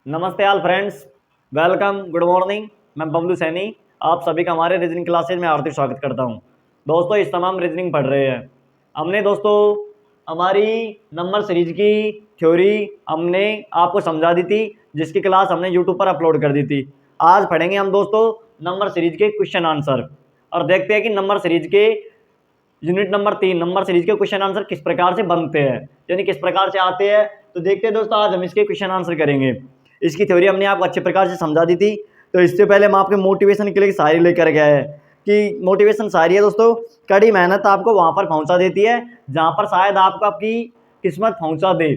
नमस्ते all friends, welcome, good morning. मैं बबलू सैनी, आप सभी का हमारे रीजनिंग क्लासेज में हार्दिक स्वागत करता हूं। दोस्तों, इस तमाम रीजनिंग पढ़ रहे हैं। हमने दोस्तों हमारी नंबर सीरीज की थ्योरी हमने आपको समझा दी थी, जिसकी क्लास हमने यूट्यूब पर अपलोड कर दी थी। आज पढ़ेंगे हम दोस्तों नंबर सीरीज के क्वेश्चन आंसर और देखते हैं कि नंबर सीरीज के यूनिट नंबर 3 नंबर सीरीज के क्वेश्चन आंसर किस प्रकार से बनते हैं, यानी किस प्रकार से आते हैं। तो देखते हैं दोस्तों, आज हम इसके क्वेश्चन आंसर करेंगे। इसकी थ्योरी हमने आपको अच्छे प्रकार से समझा दी थी। तो इससे पहले हम आपके मोटिवेशन के लिए शायरी लेकर गए हैं कि मोटिवेशन शायरी है दोस्तों, कड़ी मेहनत आपको वहां पर पहुंचा देती है जहां पर शायद आपको आपकी किस्मत पहुंचा दे।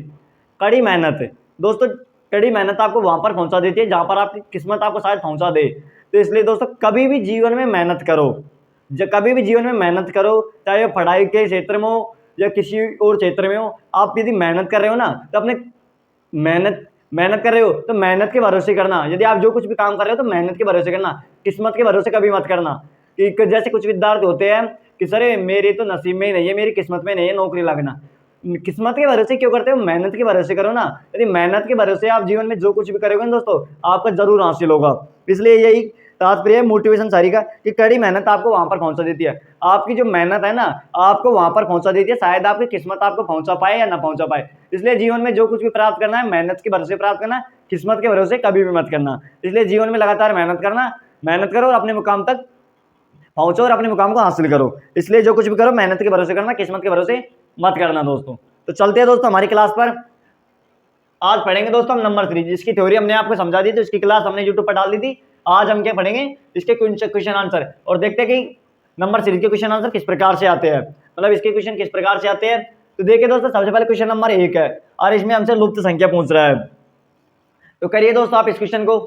कड़ी मेहनत दोस्तों, कड़ी मेहनत आपको वहां पर पहुंचा देती है जहां पर आपकी किस्मत आपको शायद पहुंचा दे। तो इसलिए दोस्तों, कभी भी जीवन में मेहनत करो। जब कभी भी जीवन में मेहनत करो, चाहे पढ़ाई के क्षेत्र में हो या किसी और क्षेत्र में हो, आप यदि मेहनत कर रहे हो ना, तो अपने मेहनत मेहनत कर रहे हो तो मेहनत के भरोसे करना। यदि आप जो कुछ भी काम कर रहे हो तो मेहनत के भरोसे करना, किस्मत के भरोसे कभी मत करना। कि जैसे कुछ विद्यार्थी होते हैं कि सर मेरे तो नसीब में ही नहीं है, मेरी किस्मत में नहीं है नौकरी लगना। किस्मत के भरोसे क्यों करते हो? मेहनत के भरोसे करो ना। यदि मेहनत के भरोसे आप जीवन में जो कुछ भी करोगे ना दोस्तों, आपका जरूर हासिल होगा। इसलिए यही तात्पर्य है मोटिवेशन सारी का कि कड़ी मेहनत आपको वहां पर पहुंचा देती है। आपकी जो मेहनत है ना, आपको वहां पर पहुंचा देती है। शायद आपकी किस्मत आपको पहुंचा पाए या ना पहुंचा पाए। इसलिए जीवन में जो कुछ भी प्राप्त करना है, मेहनत के भरोसे प्राप्त करना, किस्मत के भरोसे कभी भी मत करना। इसलिए जीवन में लगातार मेहनत करना, मेहनत करो और अपने मुकाम तक पहुंचो और अपने मुकाम को हासिल करो। इसलिए जो कुछ भी करो मेहनत के भरोसे करना, किस्मत के भरोसे मत करना दोस्तों। तो चलते हैं दोस्तों हमारी क्लास पर। आज पढ़ेंगे दोस्तों हम नंबर 3, जिसकी थ्योरी हमने आपको समझा दी थी, इसकी क्लास हमने यूट्यूब पर डाल दी थी। आज हम क्या पढ़ेंगे? इसके क्वेश्चन आंसर और देखते हैं कि नंबर सीरीज के क्वेश्चन आंसर किस प्रकार से आते हैं, मतलब इसके क्वेश्चन किस प्रकार से आते हैं। तो देखिए दोस्तों, सबसे पहले क्वेश्चन नंबर 1 है और इसमें हमसे लुप्त संख्या पूछ रहा है। तो करिए दोस्तों आप इस क्वेश्चन को।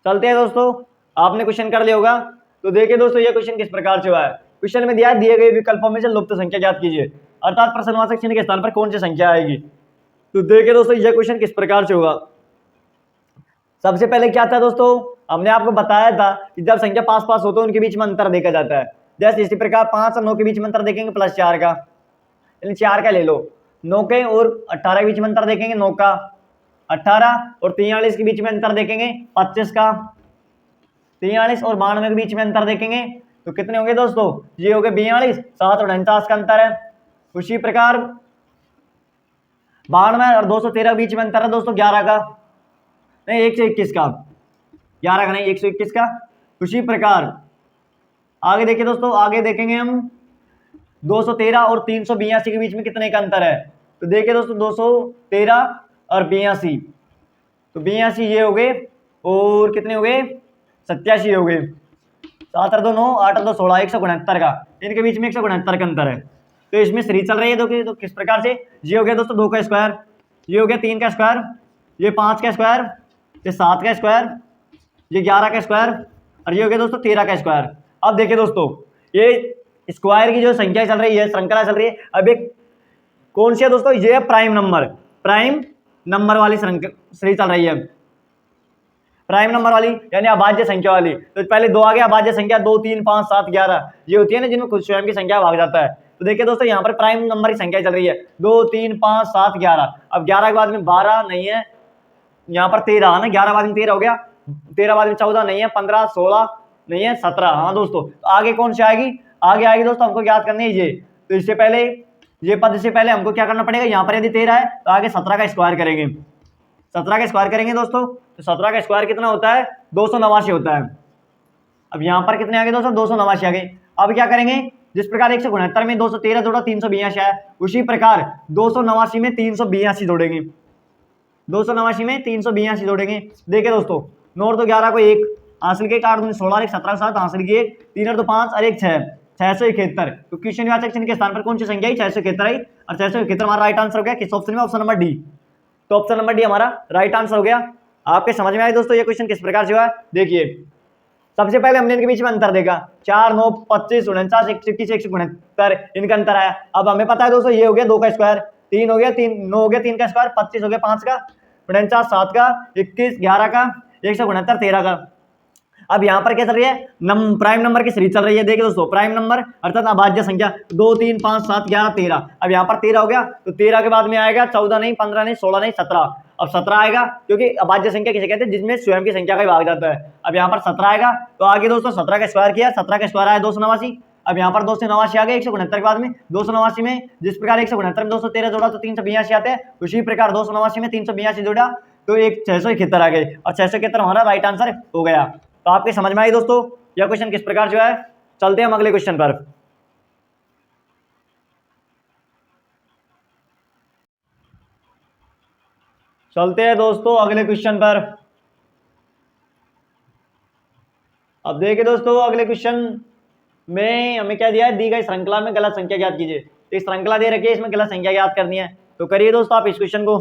चलते हैं दोस्तों, आपने क्वेश्चन कर लिया होगा। तो देखिए दोस्तों, ये क्वेश्चन किस प्रकार से हुआ है। क्वेश्चन में दिया है, दिए गए विकल्पों में से लुप्त संख्या ज्ञात कीजिए, अर्थात प्रश्नवाचक चिन्ह के स्थान पर कौन सी संख्या आएगी। तो देखिए दोस्तों, यह क्वेश्चन किस प्रकार से होगा। सबसे पहले क्या था दोस्तों, हमने आपको बताया था कि जब संख्या पास पास हो तो उनके बीच में अंतर देखा जाता है। जैसे इसी प्रकार 5 और 9 के बीच में अंतर देखेंगे +4 का, यानी 4 का ले लो। 9 के और 18 के बीच में अंतर देखेंगे 9 का, 18 और 43 के बीच में अंतर देखेंगे 25 का, 43 और 92 के बीच में अंतर देखेंगे तो कितने होंगे दोस्तों? ये हो गए 42, 7 और 49 का अंतर है। उसी प्रकार 92 और 213 के बीच में अंतर है दोस्तों 11 का, नहीं 121 का, 11 का नहीं 121 का। उसी प्रकार आगे देखिए दोस्तों, आगे देखेंगे हम 213 और 382 के बीच में कितने का अंतर है। तो देखिए दोस्तों 213 और 82, तो 82 ये हो गए और कितने हो गए? 87 हो गए। 7 और 2 9, 8 और 2 16, 169 का, इनके बीच में 169 का अंतर है। तो इसमें सीरीज चल रही है तो किस प्रकार से। ये हो गया दोस्तों 2 का स्क्वायर, ये हो गया 3 का स्क्वायर, ये 5 का स्क्वायर, ये 7 का स्क्वायर, ये 11 का स्क्वायर और ये हो गया दोस्तों 13 का स्क्वायर। अब देखिए दोस्तों, ये स्क्वायर की जो संख्या चल रही है, श्रृंखला चल रही है। अब एक कौन सी है दोस्तों? ये है प्राइम नंबर वाली सीरीज चल रही है, प्राइम नंबर वाली यानी अभाज्य संख्या वाली। तो पहले 2 आ गया, अभाज्य संख्या 2 3 5 7 11 ये होती है ना, जिनमें खुद स्वयं की संख्या भाग जाता है। तो देखिए दोस्तों, यहाँ पर प्राइम नंबर की संख्या चल रही है 2 3 5 7 11। अब 11 के बाद में 12 नहीं है, यहाँ पर 13 है ना, 11 बाद में 13 हो गया, 13 बाद में 14 नहीं है, 15 16 नहीं है, 17। हाँ दोस्तों, तो आगे कौन सी आएगी? आगे आएगी दोस्तों, हमको याद करनी है ये। तो इससे पहले ये पद से पहले हमको क्या करना पड़ेगा? यहाँ पर यदि 13 है तो आगे 17 का स्क्वायर करेंगे, 17 का स्क्वायर करेंगे दोस्तों। तो 17 का स्क्वायर कितना होता है? 289 होता है। अब यहाँ पर कितने आ गए दोस्तों? 289 आ गए। अब क्या करेंगे? जिस प्रकार 169 में 213 जोड़ा 382 है, उसी प्रकार 289 में 382 जोड़ेंगे, 289 में 382 जोड़ेंगे। देखिए दोस्तों, 9 और 2 11 को 1 हासिल के, 8 2 16 और 17 7 हासिल किए, 3 और 2 5 और 1 6, 671। तो क्वेश्चन वाचक चिन्ह के स्थान पर कौन सी संख्या है? 671 आई और 671 हमारा राइट आंसर हो गया। किस ऑप्शन में? Option number D. तो ऑप्शन नंबर डी हमारा राइट आंसर हो गया। आपके समझ में आए दोस्तों ये क्वेश्चन किस प्रकार से हुआ? देखिए, सबसे पहले हमने इनके बीच में अंतर देखा, 4 9 25 49 121 169 इनका अंतर आया। अब हमें पता है दोस्तों, ये हो गया 2 का स्क्वायर, 3 हो गया 3 9 हो गया 3 का स्क्वायर, 25 हो गया 5 का, 49 7 का, 21 11 का, 169 13 का। अब यहाँ पर क्या चल रही है, प्राइम नंबर की सीरीज चल रही है। देखिए दोस्तों, प्राइम नंबर अर्थात अभाज्य संख्या 2 3 5 7 11 13। अब यहाँ पर 13 हो गया, तो 13 के बाद में आएगा 14 नहीं, 15 नहीं, 16 नहीं, 17। अब 17 आएगा, क्योंकि अभाज्य संख्या किसे कहते हैं, जिसमें स्वयं की संख्या का ही भाग जाता है। अब यहाँ पर 17 आएगा, तो आगे दोस्तों 17 का स्क्वायर किया, 17 का स्क्वायर आया 289। अब यहाँ पर 289 आ गया 169 के बाद में। 289 में जिस प्रकार 169 में 213 जोड़ा तो 382 आते हैं, उसी प्रकार 289 में 382 जोड़ा तो एक 671 आ गए, और 671 हमारा राइट आंसर हो गया। तो आपके समझ में आई दोस्तों यह क्वेश्चन किस प्रकार जो है। चलते हैं हम अगले क्वेश्चन पर। चलते हैं दोस्तों अगले क्वेश्चन पर। अब देखिए दोस्तों, अगले क्वेश्चन में हमें क्या दिया है, दी गई श्रृंखला में गलत संख्या ज्ञात कीजिए। तो श्रृंखला दे रखी है, इसमें गलत संख्या ज्ञात करनी है, तो करिए दोस्तों आप इस क्वेश्चन को।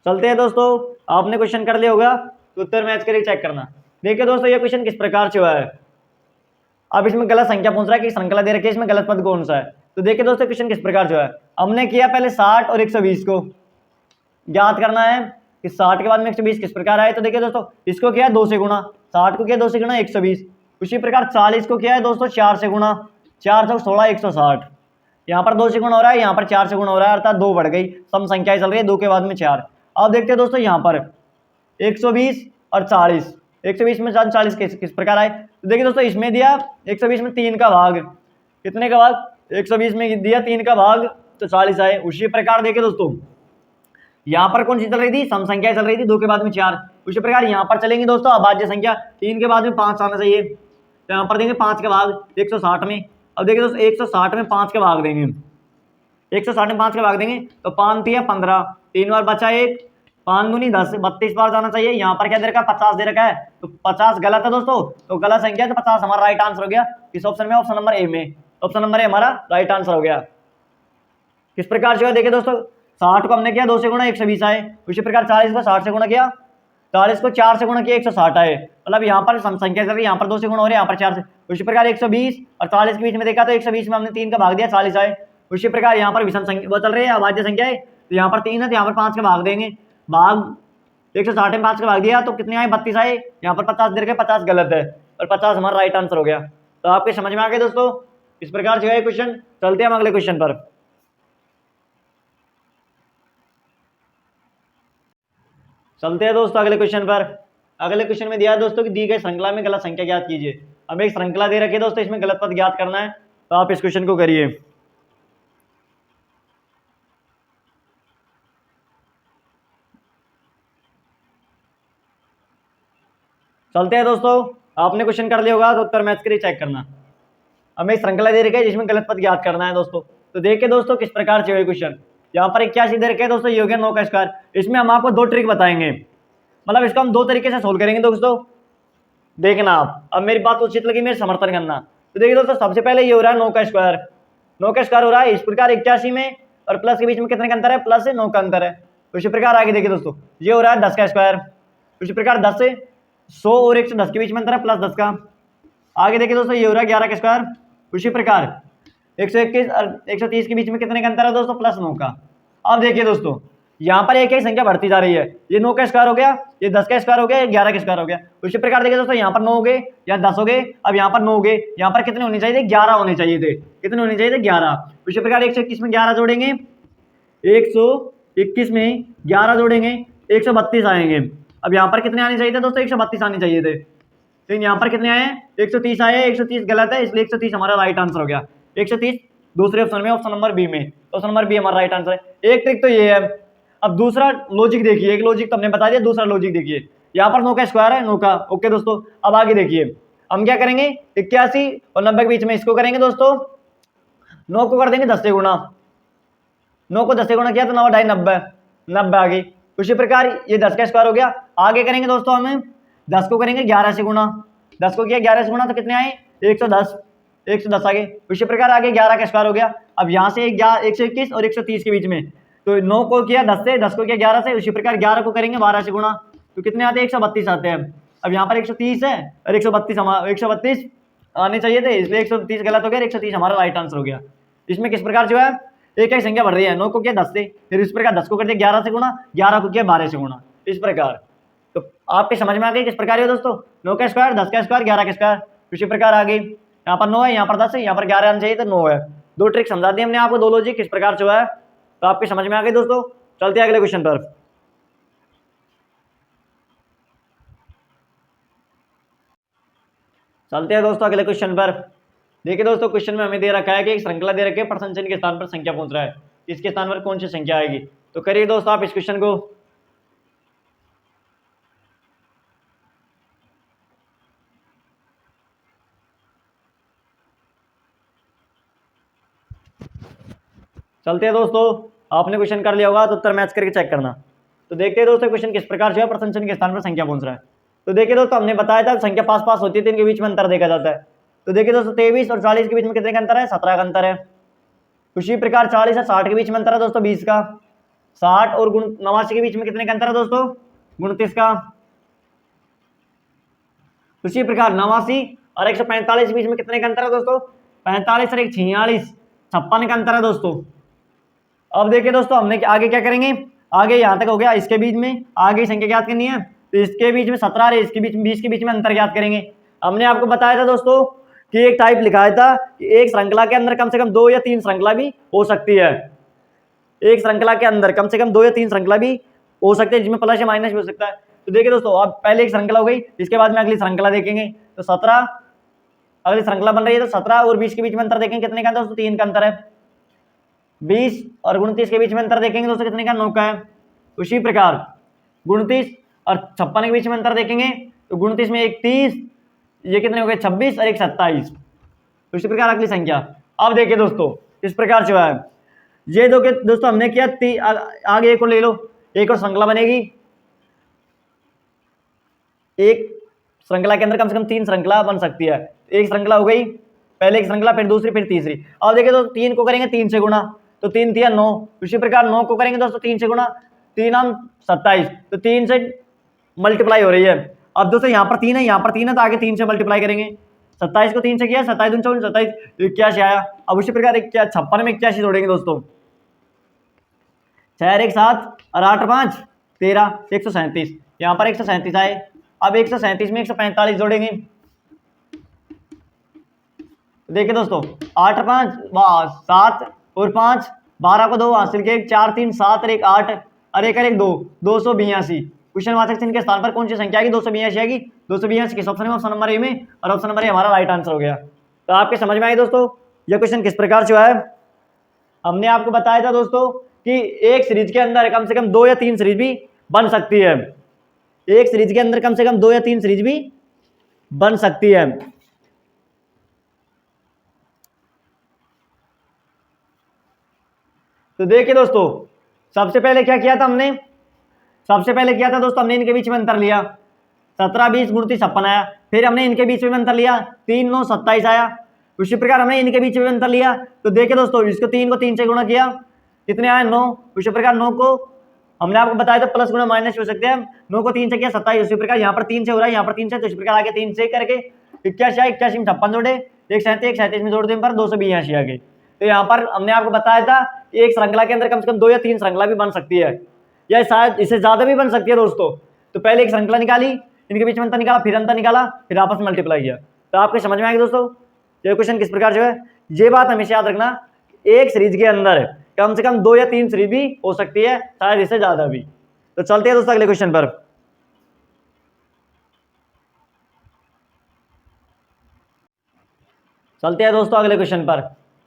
चलते हैं दोस्तों, आपने क्वेश्चन कर लिया होगा तो उत्तर मैच करके चेक करना। देखिए दोस्तों, ये क्वेश्चन किस प्रकार से हुआ है। अब इसमें गलत संख्या पूछ रहा है कि श्रृंखला दे रखी है, इसमें गलत पद कौन सा है। तो देखिए दोस्तों, क्वेश्चन किस प्रकार से हुआ है। हमने किया पहले 60 और 120 को ज्ञात करना है कि 60 के बाद में 120 किस प्रकार आए। तो देखिए दोस्तों, इसको किया 2 से गुणा, 60 को किया 2 से गुणा 120। उसी प्रकार 40 को किया है दोस्तों 4 से गुणा, 4 से 16 160। यहाँ पर 2 से गुणा हो रहा है, यहाँ पर 4 से गुणा हो रहा है, अर्थात 2 बढ़ गई, सम संख्याएं चल रही है 2 के बाद में 4। अब देखते हैं दोस्तों, यहाँ पर 120 और 40, 120 में 40 किस प्रकार आए। तो देखिए दोस्तों, इसमें दिया 120 में 3 का भाग, कितने का भाग, 120 में दिया 3 का भाग, तो 40 आए। उसी प्रकार देखिए दोस्तों, यहाँ पर कौन सी चल रही थी, सम संख्या चल रही थी 2 के बाद में 4। उसी प्रकार यहाँ पर चलेंगे दोस्तों अभाज्य संख्या, 3 के बाद में 5 आना चाहिए, तो यहाँ पर देंगे 5 का भाग 160 में। अब देखिए दोस्तों, 160 में 5 का भाग देंगे, 160 में 5 का भाग देंगे तो 5 दिया 15, 3 बार बचा 1, 5 दूनी 10, 32 बार जाना चाहिए। यहाँ पर क्या दे रखा है, 50 दे रखा है, तो 50 गलत है दोस्तों, तो गलत संख्या है, तो 50 हमारा राइट आंसर हो गया किस ऑप्शन में, ऑप्शन नंबर ए में। ऑप्शन नंबर ए हमारा राइट आंसर हो गया। किस प्रकार से देखिए दोस्तों, 60 को हमने किया 2 से गुणा 120 आए। उसी प्रकार 40 को 60 से गुणा किया, 40 को 4 से गुणा किया 160 आए। मतलब यहाँ पर सम संख्या चल रही है, यहाँ पर 2 से गुणा हो रहा है, यहाँ पर 4 से। उसी प्रकार 120 और 40 के बीच में देखा तो 120 में हमने 3 का भाग दिया, 40 आए। उसी प्रकार यहाँ पर विषम संख्या वो चल रही है, अभाज्य संख्या है, तो यहाँ पर 3 है, तो यहाँ पर 5 का भाग देंगे, भाग 160 में 5 का भाग दिया तो कितने आए, 32 आए। यहाँ पर 50 दे रखे, 50 गलत है, और 50 हमारा राइट आंसर हो गया। तो आपके समझ में आ गए दोस्तों, इस प्रकार से है क्वेश्चन। चलते हैं हम अगले क्वेश्चन पर। चलते हैं दोस्तों अगले क्वेश्चन पर। अगले क्वेश्चन में दिया है दोस्तों कि दी गई श्रृंखला में गलत संख्या ज्ञात कीजिए। हमें एक श्रृंखला दे रखी है दोस्तों, इसमें गलत पद ज्ञात करना है, तो आप इस क्वेश्चन को करिए। चलते हैं दोस्तों, आपने क्वेश्चन कर लिया होगा तो उत्तर मैच करिए चेक करना। हमें श्रृंखला दे रखी है जिसमें गलत पद ज्ञात करना है दोस्तों। तो देखिए दोस्तों किस प्रकार से हुए क्वेश्चन। यहाँ पर 81 दे रखे है दोस्तों, ये हो गया 9 का स्क्वायर। इसमें हम आपको 2 ट्रिक बताएंगे, मतलब इसको हम 2 तरीके से सोल्व करेंगे दोस्तों, देखना आप। अब मेरी बात उचित लगी मेरे समर्थन करना। तो देखिए दोस्तों, सबसे पहले ये हो रहा है 9 का स्क्वायर, 9 का स्क्वायर हो रहा है। इस प्रकार 81 में और प्लस के बीच में कितने का अंतर है, प्लस से 9 का अंतर है। उसी प्रकार आगे देखिए दोस्तों, ये हो रहा है 10 का स्क्वायर। उसी प्रकार 10 से 100 और 110 के बीच में अंतर है, प्लस 10 का। आगे देखिए दोस्तों, ये हो रहा है 11 का स्क्वायर। उसी प्रकार 121 और 130 के बीच में कितने का अंतर है दोस्तों, प्लस 9 का। अब देखिए दोस्तों, यहाँ पर एक संख्या बढ़ती जा रही है, ये 9 का स्क्वायर हो गया, ये 10 का स्क्वायर हो गया, ये 11 का स्क्वायर हो गया। उसी प्रकार देखिए दोस्तों, यहाँ पर 9 हो गए, यहाँ 10 हो गए, अब यहाँ पर 9 हो गए, यहाँ पर कितने होने चाहिए थे, 11 होने चाहिए थे। कितने होने चाहिए थे, 11। उसी प्रकार 121 में 11 जोड़ेंगे, 121 में 11 जोड़ेंगे, 132 आएंगे। अब यहाँ पर कितने आने चाहिए थे दोस्तों, 132 आने चाहिए थे, लेकिन यहाँ पर कितने आए, 130 आए। 130 गलत है, इसलिए 130 हमारा राइट आंसर हो गया। 130 दूसरे ऑप्शन में, ऑप्शन नंबर बी में, ऑप्शन नंबर बी हमारा राइट आंसर है। एक ट्रिक तो ये है। अब दूसरा लॉजिक देखिए, एक लॉजिक तो हमने बता दिया, दूसरा लॉजिक देखिए। यहाँ पर 9 का स्क्वायर है, 9 का, ओके दोस्तों। अब आगे देखिए, हम क्या करेंगे, 81 और 90 के बीच में इसको करेंगे दोस्तों, 9 को कर देंगे 10 से गुणा, 9 को 10 से गुणा किया तो 9 ढाई 90, 90 आ गई। उसी प्रकार ये 10 का स्क्वायर हो गया। आगे करेंगे दोस्तों, हमें 10 को करेंगे 11 से गुणा, 10 को किया 11 से गुणा तो कितने आए, 110, 110 आ गए। उसी प्रकार आगे 11 का स्क्वायर हो गया। अब यहाँ से 121 और 130 के बीच में, तो 9 को किया 10 से, 10 को किया 11 से। उसी प्रकार 11 को करेंगे 12 से गुणा, तो कितने आते हैं, 132 आते हैं। अब यहाँ पर 130 है और 132 आने चाहिए थे, इसलिए 130 गलत हो गया, 130 हमारा राइट आंसर हो गया। इसमें किस प्रकार जो है एक एक संख्या बढ़ रही है। 9 को किया 10 से, फिर इस प्रकार 10 को कर दिया 11 से गुणा, 11 को किया 12 से गुणा, इस प्रकार। तो आपके समझ में आ गई किस प्रकार है दोस्तों, 9 का स्क्वायर, 10 का स्क्वायर, 11 का स्क्वायर, इसी प्रकार आ गई। यहाँ पर 9 है, यहाँ पर 10 है, यहाँ पर 11 आना चाहिए तो 9 है। दो ट्रिक समझा दी हमने आपको, दो लॉजिक किस प्रकार से हुआ है, तो आपके समझ में आ गई दोस्तों। चलते हैं अगले क्वेश्चन पर। चलते हैं दोस्तों अगले क्वेश्चन पर। देखिए दोस्तों, क्वेश्चन में हमें दे रखा है कि एक श्रृंखला दे रखी है, प्रथम चिन्ह के स्थान पर संख्या पहुंच रहा है, इसके स्थान पर कौन सी संख्या आएगी। तो करिए दोस्तों आप इस क्वेश्चन को। चलते हैं दोस्तों, आपने क्वेश्चन कर लिया होगा तो उत्तर मैच करके चेक करना। तो देखते हैं दोस्तों क्वेश्चन किस प्रकार से है, प्रथम चिन्ह के स्थान पर संख्या पहुंच रहा है। तो देखिए दोस्तों, हमने बताया था संख्या पास पास होती है तो इनके बीच में अंतर देखा जाता है। तो देखिए दोस्तों, 23 और 40 के बीच में कितने का अंतर है, 17 का अंतर है। उसी प्रकार 40 और 60 के बीच में अंतर है दोस्तों 20 का। 60 और 89 के बीच में कितने का अंतर है दोस्तों, 29 का। उसी प्रकार 89 और 145 के बीच में कितने का अंतर है दोस्तों, 45 और 146, 56 का अंतर है दोस्तों। अब देखिए दोस्तों, हमने आगे क्या करेंगे, आगे यहाँ तक हो गया, इसके बीच में आगे संख्या ज्ञात करनी है, तो इसके बीच में 17 और इसके बीच में 20 के बीच में अंतर ज्ञात करेंगे। हमने आपको बताया था दोस्तों कि एक टाइप लिखाया था कि एक श्रृंखला के अंदर कम से कम 2 या 3 श्रृंखला भी हो सकती है। एक श्रृंखला के अंदर कम से कम 2 या 3 श्रृंखला भी हो सकते हैं, जिसमें प्लस या माइनस भी हो सकता है। तो देखिए दोस्तों, अब पहले एक श्रृंखला हो गई, इसके बाद में अगली श्रृंखला देखेंगे। तो 17 अगली श्रृंखला बन रही है, तो 17 और 20 के बीच में अंतर देखेंगे कितने का दोस्तों, 3 का अंतर है। 20 और 29 के बीच में अंतर देखेंगे दोस्तों कितने का, 9 का है। उसी प्रकार 29 और 56 के बीच में अंतर देखेंगे, तो 29 में एक 30, ये कितने हो गए 26 और एक 27। उसी प्रकार अगली संख्या। अब देखिए दोस्तों इस प्रकार से है, ये दोस्तों हमने किया आगे एक और ले लो, एक और श्रृंखला बनेगी। एक श्रृंखला के अंदर कम से कम 3 श्रृंखला बन सकती है। एक श्रृंखला हो गई, पहले एक श्रृंखला, फिर दूसरी, फिर तीसरी। अब देखिए दोस्तों, 3 को करेंगे 3 से गुणा, तो 3 दिया 9। उसी प्रकार 9 को करेंगे दोस्तों 3 से गुणा, 3 हम 27, तो 3 से मल्टीप्लाई हो रही है। अब दोस्तों यहाँ पर 3 है, यहाँ पर 3 है, तो आगे 3 से मल्टीप्लाई करेंगे। 27 को 3 से किया, 27 59, 27 81 आया। अब उसी प्रकार 56 में 81 जोड़ेंगे दोस्तों, 6 और 1 7 और 8 और 5 13, 137, यहाँ पर 137 आए। अब 137 में 145 जोड़ेंगे। देखिए दोस्तों, 8 और 5 7 और 5 12 को 2 हासिल के 4 3 7 और 1 8 और 1 और 1 2, 282। क्वेश्चन वाचक चिन्ह के स्थान पर कौन सी संख्या आएगी, 282 आएगी। 282 किस ऑप्शन में, ऑप्शन नंबर ए में, और ऑप्शन नंबर ए हमारा राइट आंसर हो गया। तो आपके समझ में आई दोस्तों यह क्वेश्चन किस प्रकार से हुआ है। हमने आपको बताया था दोस्तों कि एक सीरीज के अंदर कम से कम 2 या 3 सीरीज भी बन सकती है। एक सीरीज के अंदर कम से कम 2 या 3 सीरीज भी बन सकती है। तो देखिए दोस्तों, सबसे पहले क्या किया था हमने, सबसे पहले किया था दोस्तों हमने इनके बीच में अंतर लिया, 17 20 29 56 आया। फिर हमने इनके बीच में अंतर लिया, 3 9 27 आया। उसी प्रकार हमने इनके बीच में अंतर लिया, तो देखिए दोस्तों इसको 3 को 3 से गुणा किया, कितने आए 9। उसी प्रकार 9 को हमने आपको बताया था प्लस गुणा माइनस हो सकते हैं, 9 को 3 से किया 27। उसी प्रकार यहाँ पर 3 से हो रहा है, यहाँ पर 3 से, तो इस प्रकार आगे 3 से करके 81 81 में 56 जोड़े, 137 में जोड़ देने पर 282 आ गए। तो यहाँ पर हमने आपको बताया था एक श्रृंखला के अंदर कम से कम 2 या 3 श्रृंखला भी बन सकती है, या शायद इससे ज्यादा भी बन सकती है दोस्तों। तो पहले एक श्रृंखला निकाली, इनके बीच में अंतर निकाला, फिर अंतर निकाला, फिर आपस में मल्टीप्लाई किया। तो आपको समझ में आएगा दोस्तों ये क्वेश्चन किस प्रकार जो है। ये बात हमेशा याद रखना, एक सीरीज के अंदर कम से कम 2 या 3 सीरीज भी हो सकती है, शायद इससे ज्यादा भी। तो चलते हैं दोस्तों अगले क्वेश्चन पर। चलते हैं दोस्तों अगले क्वेश्चन पर।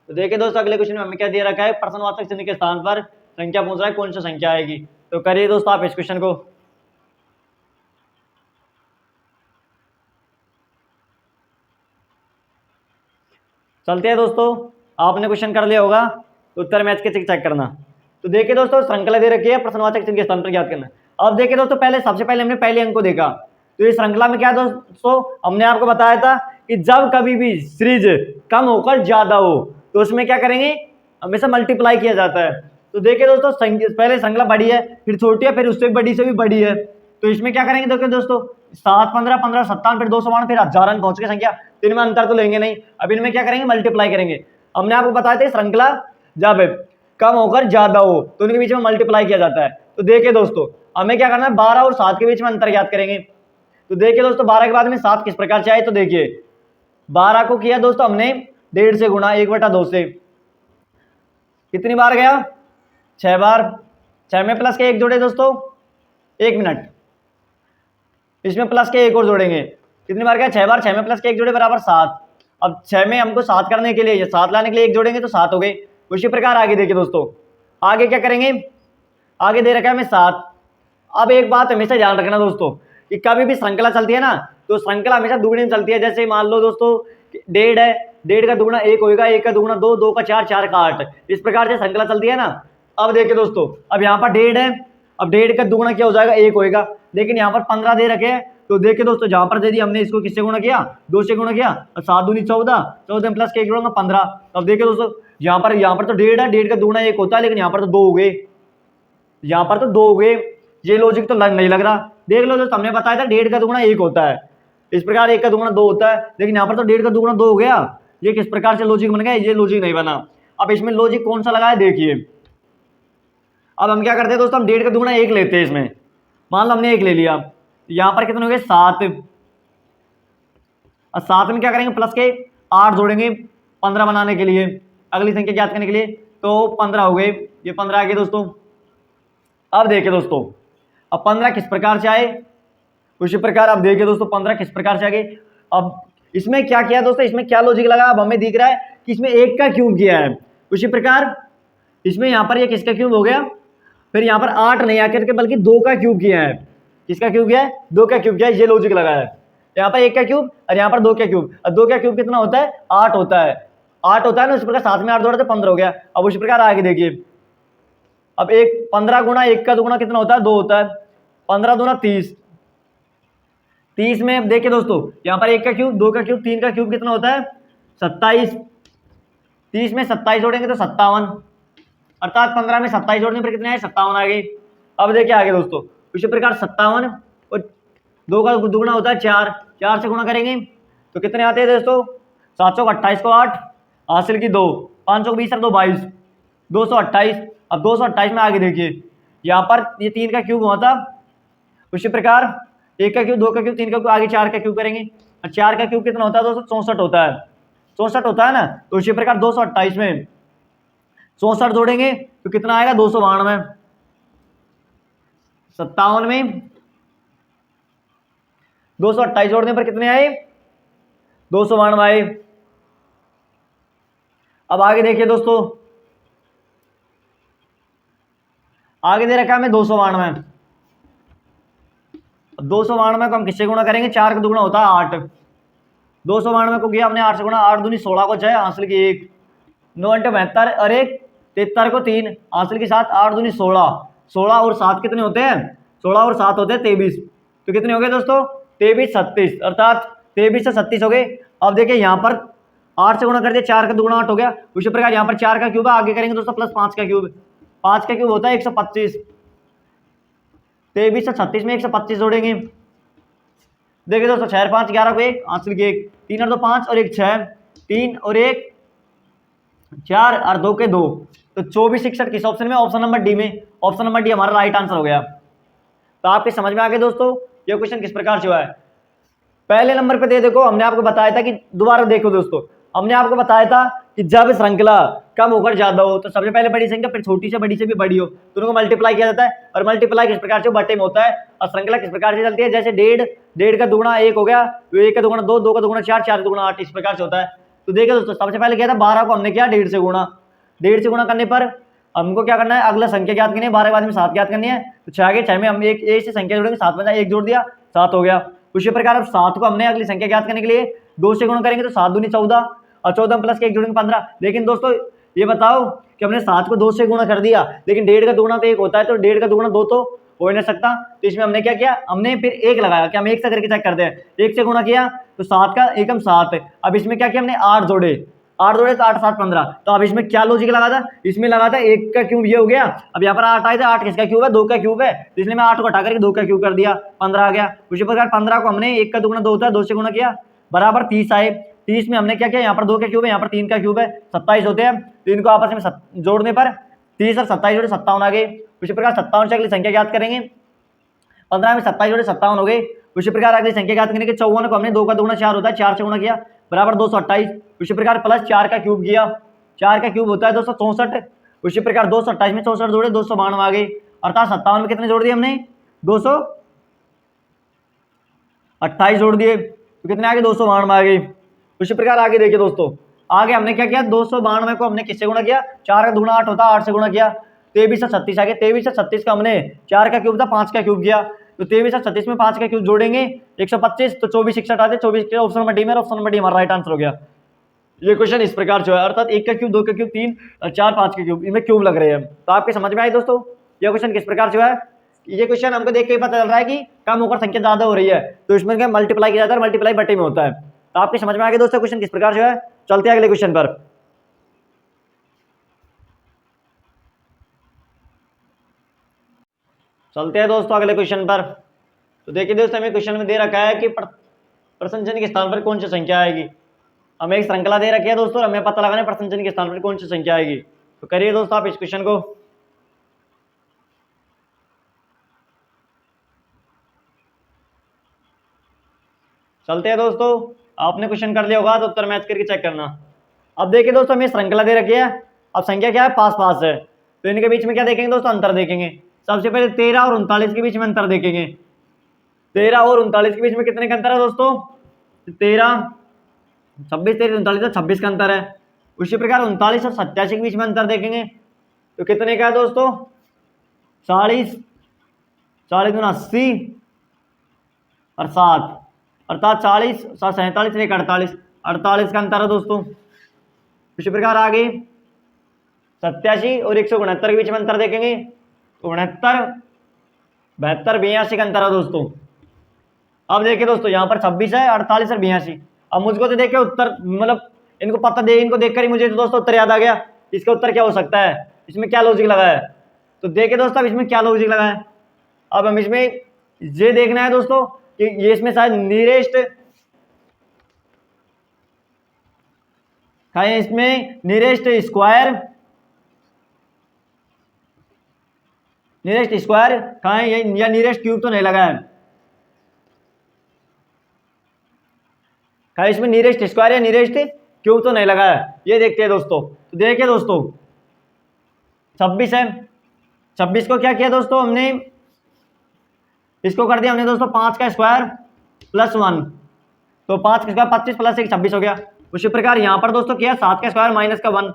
तो देखिए दोस्तों अगले क्वेश्चन में हमें क्या दे रखा है, प्रश्नवाचक चिन्ह के स्थान पर संख्या पूछ रहा है, कौन सी संख्या आएगी। तो करिए दोस्तों आप इस क्वेश्चन को। चलते हैं दोस्तों, आपने क्वेश्चन कर लिया होगा, तो उत्तर मैच के चेक करना। तो देखिए दोस्तों, श्रृंखला दे रखी है, प्रश्नवाचक चिन्ह के स्थान पर ज्ञात करना। अब देखिए दोस्तों, सबसे पहले हमने पहले अंक को देखा। तो इस श्रृंखला में क्या दोस्तों, हमने आपको बताया था कि जब कभी भी सीरीज कम होकर ज्यादा हो तो उसमें क्या करेंगे, हमेशा मल्टीप्लाई किया जाता है। तो देखिए दोस्तों, पहले श्रृंखला बड़ी है, फिर छोटी है, फिर उससे बड़ी से भी बड़ी है। तो इसमें क्या करेंगे देखिए दोस्तों, 7 15 15 57 फिर 252 फिर 1000 अंक पहुंच गए संख्या, तो इनमें अंतर तो लेंगे नहीं। अब इनमें क्या करेंगे, मल्टीप्लाई करेंगे। हमने आपको बताया था श्रृंखला जब कम होकर ज्यादा हो तो उनके बीच में मल्टीप्लाई किया जाता है। तो देखिए दोस्तों, हमें क्या करना है, 12 और 7 के बीच में अंतर ज्ञात करेंगे। तो देखिए दोस्तों, 12 के बाद में 7 किस प्रकार से आए, तो देखिए 12 को किया दोस्तों हमने 1.5 से गुणा, 1/2 से, कितनी बार गया, 6 बार। 6 में प्लस के 1 जोड़े दोस्तों, 1 मिनट, इसमें प्लस के 1 और जोड़ेंगे, कितनी बार गया, 6 बार। 6 में प्लस के 1 जोड़े बराबर 7। अब 6 में हमको 7 करने के लिए, 7 लाने के लिए 1 जोड़ेंगे तो 7 हो गए। उसी प्रकार आगे देखिए दोस्तों, आगे क्या करेंगे, आगे दे रखा है हमें 7। अब एक बात हमेशा ध्यान रखना दोस्तों कि कभी भी श्रृंखला चलती है ना, तो श्रृंखला हमेशा दुगनी में चलती है। जैसे मान लो दोस्तों 1.5 है, 1.5 का दुगुना 1 होगा, 1 का दुगुना 2, 2 का 4, 4 का 8, इस प्रकार से श्रृंखला चलती है ना। अब देखिए दोस्तों, अब यहाँ पर 1.5 है, अब 1.5 का दुगुना क्या हो जाएगा, 1 होएगा, लेकिन यहाँ पर 15 दे रखे हैं। तो देखिए दोस्तों, जहां पर दे दी हमने इसको किससे गुणा किया, 2 से गुणा किया, 7 दूनी 14, 14 में प्लस के 1 जोड़ूंगा 15। अब देखिए दोस्तों, यहाँ पर तो 1.5 है, 1.5 का दुगुना 1 होता है, लेकिन यहाँ पर तो 2 हो गए, यहाँ पर तो 2 हो गए। ये लॉजिक तो नहीं लग रहा। देख लो दोस्तों, हमने बताया था 1.5 का दुगुना 1 होता है, इस प्रकार 1 का दुगुना 2 होता है, लेकिन यहाँ पर तो 1.5 का दुगुना 2 हो गया। ये किस प्रकार से लॉजिक बन गया, ये लॉजिक नहीं बना। अब इसमें लॉजिक कौन सा लगा है देखिए। अब हम क्या करते हैं दोस्तों, हम 1.5 का दुगुना 1 लेते हैं इसमें, मान लो हमने 1 ले लिया, यहाँ पर कितने हो गए, 7। और 7 में क्या करेंगे, प्लस के 8 जोड़ेंगे 15 बनाने के लिए, अगली संख्या ज्ञात करने के लिए, तो 15 हो गए, ये 15 आ गए दोस्तों। अब देखिए दोस्तों, अब 15 किस प्रकार से आए, उसी प्रकार अब देखिए दोस्तों 15 किस प्रकार से आ गए। अब इसमें क्या किया दोस्तों, इसमें क्या लॉजिक लगा, अब हमें दिख रहा है कि इसमें 1 का क्यूब किया है। उसी प्रकार इसमें यहाँ पर ये किसका क्यूब हो गया, फिर यहाँ पर 8 नहीं आकर के बल्कि 2 का क्यूब किया है। किसका क्यूब किया है, 2 का क्यूब किया है, ये लॉजिक लगा है। यहाँ पर 1 का क्यूब और यहाँ पर 2 का क्यूब, और 2 का क्यूब कितना होता है, 8 होता है, 8 होता है ना। उसी प्रकार 7 में 8 जोड़ा तो 15 हो गया। अब उसी प्रकार आगे देखिए, अब 15 गुणा 1 का दुगुना कितना होता है, 2 होता है, 15 दूना 30। 30 में देखिए दोस्तों, यहाँ पर 1 का क्यूब, 2 का क्यूब, 3 का क्यूब कितना होता है, 27। 30 में 27 जोड़ेंगे तो 57, अर्थात 15 में 27 जोड़ने पर कितने आए, 57 आ गए। अब देखिए आगे दोस्तों, उसी प्रकार 57 और 2 का दुगुना होता है 4, 4 से गुणा करेंगे तो कितने आते हैं दोस्तों, 728 को 8, हासिल की 2, 520 और 2 22, 228। अब 228 में आगे देखिए, यहाँ पर ये 3 का क्यूब हुआ था, उसी प्रकार 1 का क्यूब, 2 का क्यूब, 3 का क्यूब, आगे 4 का क्यूब करेंगे, और 4 का क्यूब कितना होता है दोस्तों, 64 होता है, 64 होता है ना। तो उसी प्रकार 228 में 64 जोड़ेंगे तो कितना आएगा, 292। 57 में 228 जोड़ने पर कितने आए, 292 आए। अब आगे देखिए दोस्तों, आगे दे रखा है हमें 292। 292 को हम किससे गुणा करेंगे, 4 का दुगुना होता है 8। 292 को किया हमने 8 से गुणा, 8 दूनी 16 को 6, हासिल की 1, 9 × 72 और 1, 73 को 3, हासिल की 7, 8 दूनी 16, 16 और 7 कितने होते हैं, 16 और 7 होते हैं 23। तो कितने हो गए दोस्तों, 23 37, अर्थात 23 से 37 हो गए। अब देखिए यहाँ पर 8 से गुणा कर दिया, 4 का दुगुना 8 हो गया। उसी प्रकार यहाँ पर 4 का क्यूब है, आगे करेंगे दोस्तों प्लस 5 का क्यूब, 5 का क्यूब होता है 125। 23 से 36 में 125 जोड़ेंगे, देखिए दोस्तों 6 और 5 11 को 1, हासिल की 1, 3 और 2 5 और 1 6, 3 और 1 4 और 2 के 2, तो 24 61 किस ऑप्शन में, ऑप्शन नंबर डी में। ऑप्शन नंबर डी हमारा राइट आंसर हो गया। तो आपके समझ में आ गया दोस्तों ये क्वेश्चन किस प्रकार से हुआ है। पहले नंबर पे दे देखो, हमने आपको बताया था कि दोबारा देखो दोस्तों, हमने आपको बताया था कि जब श्रृंखला कम होकर ज्यादा हो तो सबसे पहले बड़ी संख्या फिर छोटी से बड़ी से भी बड़ी हो, दोनों को मल्टीप्लाई किया जाता है। और मल्टीप्लाई किस प्रकार से, बटे में होता है। और श्रृंखला किस प्रकार से चलती है, जैसे 1.5 का दुगुना 1 हो गया, तो 1 का दुगुना 2, 2 का दुगुना 4, 4 का दुगुना 8, इस प्रकार से होता है। तो देखिए दोस्तों, सबसे पहले क्या था, 12 को हमने किया 1.5 से गुणा, 1.5 से गुणा करने पर हमको क्या करना है, अगला संख्या ज्ञात करनी है, 12 के बाद में 7 ज्ञात करनी है। तो 6 के 6 में हम एक से संख्या जोड़ेंगे, 7 में 1 जोड़ दिया, 7 हो गया। उसी प्रकार अब 7 को हमने अगली संख्या ज्ञात करने के लिए 2 से गुणा करेंगे, तो 7 दूनी 14 और 14 प्लस के 1 जोड़ेंगे 15। लेकिन दोस्तों ये बताओ कि हमने 7 को 2 से गुणा कर दिया, लेकिन 1.5 का दुगुना तो 1 होता है, तो 1.5 का दुगुना 2 तो हो ही नहीं सकता। तो इसमें हमने क्या किया, हमने फिर 1 लगाया, कि हम 1 से करके चेक करते हैं, 1 से गुणा किया तो 7 का एकम 7। अब इसमें क्या किया हमने, 8 जोड़े तो 8 7 15। तो अब इसमें क्या लॉजिक लगा था, इसमें लगा था 1 का क्यूब ये हो गया। अब यहाँ पर 8 आए थे, 8 किसका क्यूब है, 2 का क्यूब है, तो इसलिए मैं 8 को हटा करके 2 का क्यूब कर दिया, 15 आ गया। उसी प्रकार 15 को हमने 1 का दुगुना 2 होता है, 2 से गुणा किया, बराबर 30 आए। 30 में हमने क्या किया, यहाँ पर 2 का क्यूब है, यहाँ पर 3 का क्यूब है, 27 होते हैं। तो इनको आपस में जोड़ने पर 30 और 27 जोड़े 57 आ गए। उसी प्रकार 57 से अगली संख्या ज्ञात करेंगे। 15 में 27 जोड़े 57 हो गए। उसी प्रकार अगली संख्या ज्ञात करने के 54 को हमने 2 का दुगुना 4 होता है, 4 से गुणा किया बराबर 228। उसी प्रकार प्लस 4 का क्यूब किया, 4 का क्यूब होता है 264। उसी प्रकार 228 में 64 जोड़े 292 आ गए, अर्थात 57 में कितने जोड़ दिए हमने 228 जोड़ दिए, तो कितने आ गए 292 आ गए। उसी प्रकार आगे देखिए दोस्तों, आगे हमने क्या किया 292 को हमने किससे गुणा किया, 4 का दुगुना 8 होता है, 8 से गुणा किया 23 से 36 आ गए। 23 से 36 का हमने 4 का क्यूब था 5 का क्यूब किया, तो 23 से 36 में 5 का क्यूब जोड़ेंगे 125, तो 24 61 आते 24 ऑप्शन नंबर डी में, ऑप्शन नंबर डी हमारा राइट आंसर हो गया। ये क्वेश्चन इस प्रकार जो है, अर्थात 1 का क्यूब 2 का क्यूब 3 और 4 5 के क्यूब, इनमें क्यूब लग रहे हैं। तो आपके समझ में आई दोस्तों ये क्वेश्चन किस प्रकार जो है। ये क्वेश्चन हमको देख के पता चल रहा है कि कम होकर संख्या ज्यादा हो रही है, तो इसमें क्या मल्टीप्लाई किया जाता है, मल्टीप्लाई बटे में होता है। तो आपके समझ में आ गया दोस्तों क्वेश्चन किस प्रकार जो है। चलते हैं अगले क्वेश्चन पर। चलते हैं दोस्तों अगले क्वेश्चन पर। तो देखिए दोस्तों, हमें क्वेश्चन में दे रखा है कि प्रश्न चिन्ह के स्थान पर कौन सी संख्या आएगी। हमें एक श्रृंखला दे रखी है दोस्तों, और हमें पता लगाना है प्रश्न चिन्ह के स्थान पर कौन सी संख्या आएगी। तो करिए दोस्तों आप इस क्वेश्चन को। चलते हैं दोस्तों, आपने क्वेश्चन कर लिया होगा तो उत्तर मैच करके चेक करना। अब देखिए दोस्तों, हमें श्रृंखला दे रखी है, अब संख्या क्या है पास पास है, तो इनके बीच में क्या देखेंगे दोस्तों, अंतर देखेंगे। सबसे पहले 13 और 39 के बीच में अंतर देखेंगे। 13 और 39 के बीच में कितने का अंतर है दोस्तों, 13 26 13 39 26 का अंतर है। उसी प्रकार 39 और 87 के बीच में अंतर देखेंगे, तो कितने का है दोस्तों 40 40 गुना 80 और 7, अर्थात 40 47 एक 48 48 का अंतर है दोस्तों। इसी प्रकार आगे 87 और 169 के बीच में अंतर देखेंगे, तो 69 72 82 का अंतर है दोस्तों। अब देखिए दोस्तों, यहाँ पर 26 है 48 और 82। अब मुझको तो देखिए उत्तर मतलब इनको पता दे, इनको देखकर ही मुझे तो दोस्तों उत्तर याद आ गया, इसका उत्तर क्या हो सकता है, इसमें क्या लॉजिक लगा है। तो देखिए दोस्तों अब इसमें क्या लॉजिक लगा है। अब हम इसमें ये देखना है दोस्तों कि ये इसमें शायद नियरेस्ट है, इसमें नियरेस्ट स्क्वायर कहाँ है, या नियरेस्ट क्यूब तो नहीं लगा है, कहीं इसमें नियरेस्ट स्क्वायर या नियरेस्ट क्यूब तो नहीं लगा है, ये देखते हैं दोस्तों। तो देखिए दोस्तों 26 है, 26 को क्या किया दोस्तों हमने, इसको कर दिया हमने दोस्तों 5 का स्क्वायर प्लस 1, तो 5 का स्क्वायर 25 प्लस 1 26 हो गया। उसी प्रकार यहाँ पर दोस्तों किया 7 का स्क्वायर माइनस का 1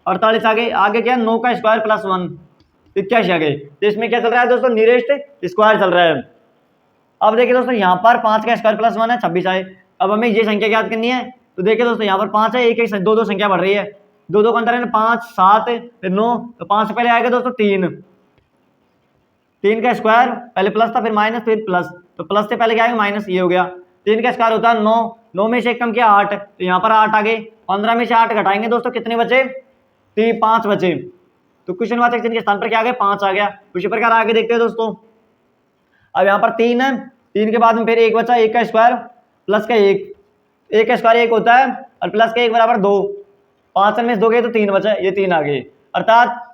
48 आ गए। आगे क्या 9 का स्क्वायर प्लस 1 81 आ गए। तो इसमें क्या चल रहा है दोस्तों, नियरेस्ट स्क्वायर चल रहा है। अब देखिए दोस्तों यहाँ पर 5 का स्क्वायर प्लस 1 है 26 आए। अब हमें ये संख्या याद करनी है, तो देखिए दोस्तों यहाँ पर 5 है, एक एक दो दो संख्या बढ़ रही है, दो दो का अंतर है 5 7 फिर 9, तो 5 से पहले आएगा दोस्तों 3 का स्क्वायर, पहले प्लस था फिर माइनस फिर प्लस, तो प्लस से पहले क्या आएगा माइनस, ये हो गया। 3 का स्क्वायर होता है 9, 9 में से एक कम किया 8, तो यहाँ पर 8 आ गए। 15 में से 8 घटाएंगे दोस्तों कितने बचे, 5 बचे, तो क्वेश्चनवाचक चिन्ह के स्थान पर क्या आ गया 5 आ गया। उसी प्रकार आगे देखते हैं दोस्तों, अब यहाँ पर 3 है, 3 के बाद में फिर 1 बचा, 1 का स्क्वायर प्लस का 1, 1 का स्क्वायर 1 होता है और प्लस का 1 बराबर 2, 5 में से 2 गए तो 3 बचा, ये 3 आ गए, अर्थात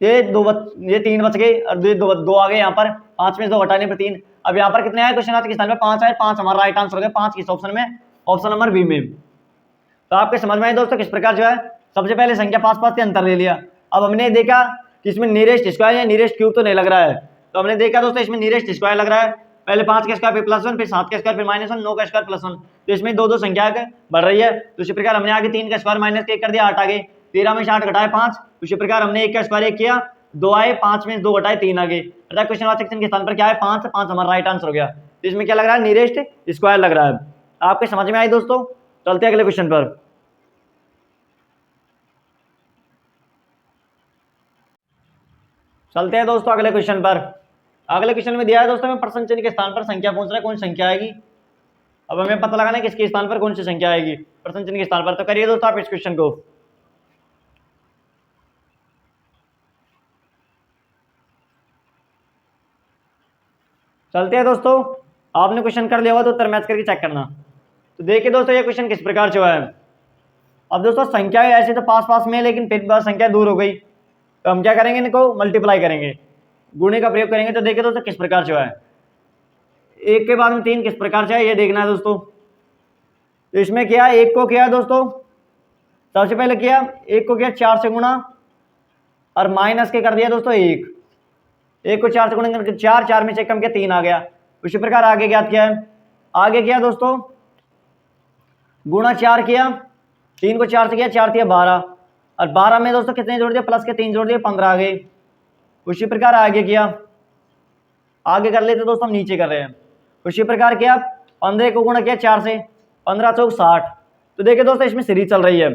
ये 3 बच गए और ये 2 आ गए। यहाँ पर 5 में से 2 घटाने पर 3। अब यहाँ पर कितने आए क्वेश्चन के स्थान पर 5 आए, 5 हमारा राइट आंसर हो गया, 5 किस ऑप्शन में, ऑप्शन नंबर बी में। तो आपके समझ में आए दोस्तों किस प्रकार जो है, सबसे पहले संख्या पास पास से अंतर ले लिया। अब हमने देखा कि इसमें नियरेस्ट स्क्वायर या नियरेस्ट क्यूब तो नहीं लग रहा है, तो हमने देखा दोस्तों इसमें नियरेस्ट स्क्वायर लग रहा है, पहले 5 के स्क्वायर फिर प्लस 1 फिर 7 के स्क्वायर फिर माइनस 1 9 का स्क्वायर प्लस 1, तो इसमें दो दो संख्या बढ़ रही है। तो इसी प्रकार हमने आगे 3 का स्क्वायर माइनस 1 कर दिया 8 आ गए, 13 में से 8 घटाए 5, उसी प्रकार हमने 1 का स्क्वायर 1 किया 2 आए, 5 में 2 घटाए 3 आ गए, अर्थात क्वेश्चनवाचक चिन्ह के स्थान पर क्या है 5, 5 हमारा राइट आंसर हो गया। तो इसमें क्या लग रहा है, नियरेस्ट स्क्वायर लग रहा है। आपके समझ में आई दोस्तों। चलते हैं अगले क्वेश्चन पर। चलते हैं दोस्तों अगले क्वेश्चन पर। अगले क्वेश्चन में दिया है दोस्तों, हमें प्रश्न चिन्ह के स्थान पर संख्या पूछ रहा है, कौन सी संख्या आएगी। अब हमें पता लगाना है किसके स्थान पर कौन सी संख्या आएगी, प्रश्न चिन्ह के स्थान पर। तो करिए दोस्तों आप इस क्वेश्चन को। चलते हैं दोस्तों, आपने क्वेश्चन कर लिया होगा तो उत्तर मैच करके चेक करना। तो देखिए दोस्तों ये क्वेश्चन किस प्रकार से हुआ है। अब दोस्तों संख्या ऐसे तो पास पास में है, लेकिन फिर बार संख्या दूर हो गई, तो हम क्या करेंगे, इनको मल्टीप्लाई करेंगे, गुणे का प्रयोग करेंगे। तो देखिए दोस्तों किस प्रकार से है, एक के बाद में 3 किस प्रकार से है ये देखना है दोस्तों। तो इसमें क्या, एक को किया दोस्तों, सबसे पहले किया एक को किया 4 से गुणा और माइनस के कर दिया दोस्तों एक को 4 से गुणा करके 4 में से कम किया 3 आ गया। उसी प्रकार आगे ज्ञात किया है, आगे किया दोस्तों गुणा 4 किया, 3 को 4 से किया 4 दिया 12 और 12 में दोस्तों कितने जोड़ दिया, प्लस के 3 जोड़ दिए 15 आ गए। उसी प्रकार आगे किया, आगे कर लेते दोस्तों हम नीचे कर रहे हैं। उसी प्रकार किया 15 को गुणा किया 4 से, 15 चौक 60। तो देखिए दोस्तों इसमें सीरीज चल रही है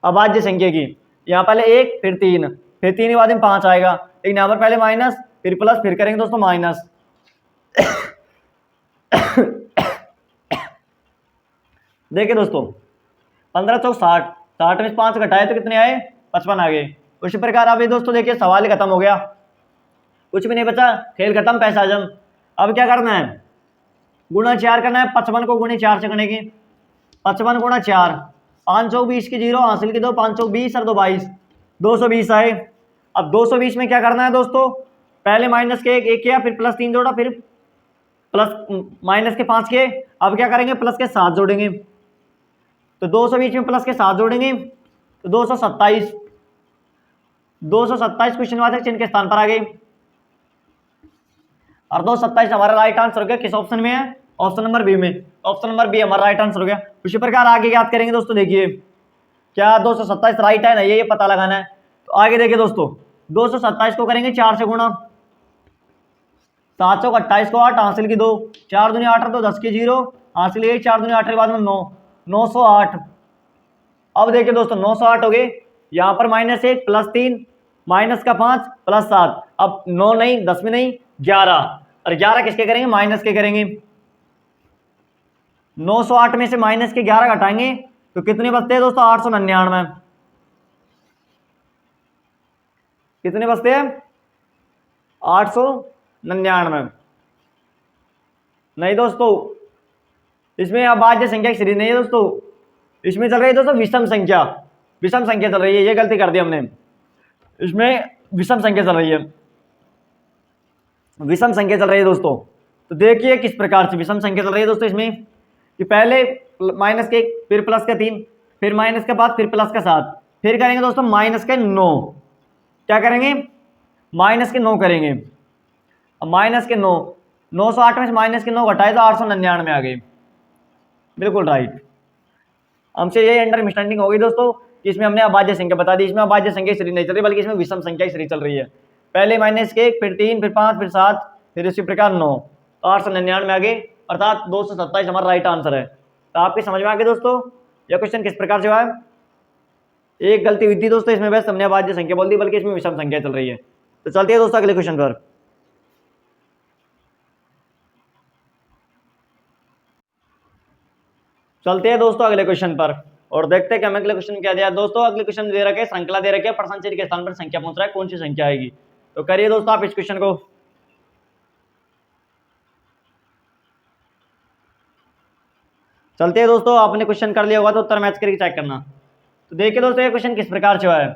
अभाज्य संख्या की, यहाँ पहले 1 फिर 3 फिर 3 के बाद में 5 आएगा, लेकिन यहाँ पर पहले माइनस फिर प्लस फिर करेंगे दोस्तों माइनस। देखिए दोस्तों 15 चौक 60, 60 में 5 घटाए तो कितने आए, 55 आ गए। उसी प्रकार अभी दोस्तों देखिए सवाल खत्म हो गया, कुछ भी नहीं बचा, खेल खत्म, पैसा हजम। अब क्या करना है, गुणा 4 करना है, 55 को गुणे 4 से करेंगे, 55 गुणा 4, 520 की 0 हासिल की 2, 520 और 2 22, 220 आए। अब 220 में क्या करना है दोस्तों, पहले माइनस के एक किया, फिर प्लस 3 जोड़ा, फिर प्लस माइनस के 5 किए, अब क्या करेंगे प्लस के 7 जोड़ेंगे। तो 220 में प्लस के 7 जोड़ेंगे तो 227, 227 क्वेश्चन वाचक चिन्ह के स्थान पर आ गए और 227 हमारा राइट आंसर हो गया। किस ऑप्शन में है, ऑप्शन नंबर बी में, ऑप्शन नंबर बी हमारा राइट आंसर हो गया। उसी प्रकार आगे याद करेंगे दोस्तों, देखिए क्या 227 राइट है ना, ये पता लगाना है। तो आगे देखिए दोस्तों 227 को करेंगे 4 से गुणा, 7 चौक 28 को 8 हासिल की 2, 4 दूनी 8 तो 10 की 0 हासिल 1, 4 दूनी 8 के बाद में 9, 908। अब देखिए दोस्तों 908 हो गए, यहाँ पर -1 प्लस 3 माइनस का 5 प्लस 7, अब 9 नहीं 10 में नहीं 11, और 11 किसके करेंगे, माइनस के करेंगे। 908 में से माइनस के 11 घटाएंगे तो कितने बचते हैं दोस्तों, 899। कितने बचते हैं, 899। नहीं दोस्तों इसमें अभाज्य संख्या की सीरीज नहीं है दोस्तों, इसमें चल रही है दोस्तों विषम संख्या, विषम संख्या चल रही है, ये गलती कर दी हमने, इसमें विषम संख्या चल रही है, विषम संख्या चल रही है दोस्तों। तो देखिए किस प्रकार से विषम संख्या चल रही है दोस्तों इसमें, कि पहले माइनस के फिर प्लस का 3 फिर माइनस के बाद फिर प्लस का 7 फिर करेंगे दोस्तों माइनस के 9, क्या करेंगे माइनस के 9 करेंगे। अब माइनस के 9, 908 में से माइनस के 9 घटाए तो 899 आ गए, बिल्कुल राइट। हमसे ये अंडरस्टैंडिंग हो गई दोस्तों कि इसमें हमने अभाज्य संख्या बता दी, इसमें अभाज्य संख्या सीरीज नहीं चल रही बल्कि इसमें विषम संख्या की सीरीज चल रही है, पहले -1 फिर 3 फिर 5 फिर 7 फिर इसी प्रकार 9, तो 899 में आ गए, अर्थात 227 हमारा राइट आंसर है। तो आपके समझ में आ गया दोस्तों यह क्वेश्चन किस प्रकार से हुआ है। एक गलती हुई थी दोस्तों इसमें, बस हमने अभाज्य संख्या बोल दी बल्कि इसमें विषम संख्या चल रही है। तो चलते हैं दोस्तों अगले क्वेश्चन पर। चलते हैं दोस्तों अगले क्वेश्चन पर और देखते हैं कि हमें अगले क्वेश्चन क्या दिया दोस्तों। अगले क्वेश्चन दे रखे श्रृंखला दे रखे, प्रश्न चिन्ह के स्थान पर संख्या पहुंच रहा है, कौन सी संख्या आएगी। तो करिए दोस्तों आप इस क्वेश्चन को। चलते हैं दोस्तों, आपने क्वेश्चन कर लिया होगा तो उत्तर मैच करके चेक करना। तो देखिए दोस्तों ये क्वेश्चन किस प्रकार से हुआ है।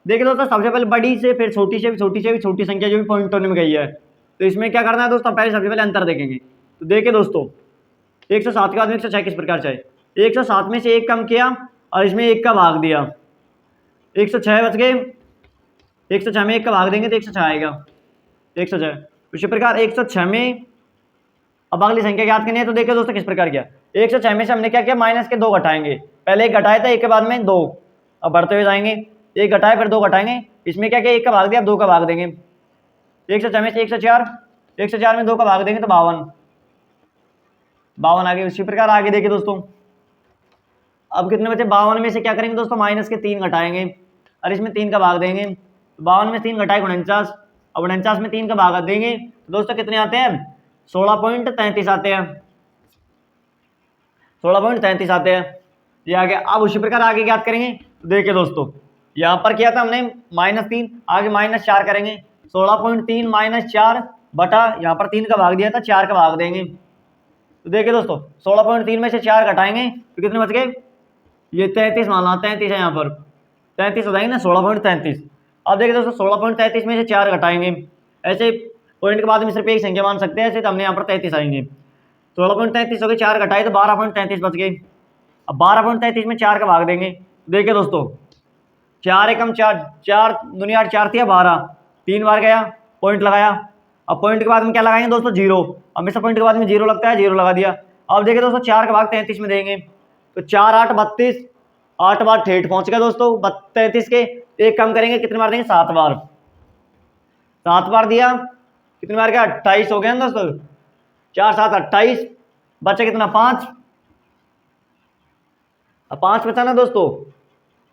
देखिए दोस्तों सबसे पहले बड़ी से फिर छोटी से भी छोटी से भी छोटी संख्या जो भी पॉइंट में गई है, तो इसमें क्या करना है दोस्तों, पहले सबसे पहले अंतर देखेंगे। तो देखिए दोस्तों 107 के बाद में 106 किस प्रकार से है, 107 में से 1 कम किया और इसमें 1 का भाग दिया, 106 बच गए, 106 में 1 का भाग देंगे तो 106 आएगा, 106। उसी प्रकार 106 में अब अगली संख्या ज्ञात करनी है। तो देखिए दोस्तों किस प्रकार किया, 106 में से हमने क्या किया, माइनस के 2 घटाएंगे, पहले 1 घटाया था 1 के बाद में 2, अब बढ़ते हुए जाएंगे, 1 घटाए फिर 2 घटाएंगे, इसमें क्या किया 1 का भाग दिया, अब 2 का भाग देंगे, 106 में से 104, 104 में 2 का भाग देंगे तो 52, 52 आगे। उसी प्रकार आगे देखिए दोस्तों अब कितने बचे, 52 में से क्या करेंगे दोस्तों, माइनस के 3 घटाएंगे और इसमें 3 का भाग देंगे, 52 में 3 घटाए 49, अब 49 में 3 का भाग देंगे तो दोस्तों कितने आते हैं, 16.33 आते हैं, 16.33 आते हैं, ये आ गया। अब उसी प्रकार आगे ज्ञात करेंगे। तो देखिए दोस्तों यहाँ पर किया था हमने -3, आगे -4 करेंगे, 16.3 -4 बटा यहाँ पर 3 का भाग दिया था 4 का भाग देंगे। तो देखिए दोस्तों 16.3 में से 4 घटाएंगे तो कितने बच गए, ये 33 मान लो, 33 है यहाँ पर, 33 हो जाएंगे ना, 16.33। अब देखिए दोस्तों 16.33 में से 4 घटाएंगे, ऐसे पॉइंट के बाद में सिर्फ एक संख्या मान सकते हैं, ऐसे तो हमने यहाँ पर 33 आएंगे। 16.33 हो गए, 4 घटाए तो 12.33 बच गए। अब 12.33 में 4 का भाग देंगे। देखिए दोस्तों 4 एकम 4, 4 दुनिया 4 थी, 12, 3 बार गया, पॉइंट लगाया। अब पॉइंट के बाद में क्या लगाएंगे दोस्तों, 0। हमेशा पॉइंट के बाद में 0 लगता है, 0 लगा दिया। अब देखिए दोस्तों 4 का भाग 33 में देंगे, तो 4 8 32, 8 बार ठेठ पहुंच गया दोस्तों 33 के। एक कम करेंगे, कितने बार देंगे, 7 बार। 7 बार दिया, कितनी बार गया, 28 हो गया ना दोस्तों। 4 7 28, बचा कितना, 5। अब 5 बचा ना दोस्तों,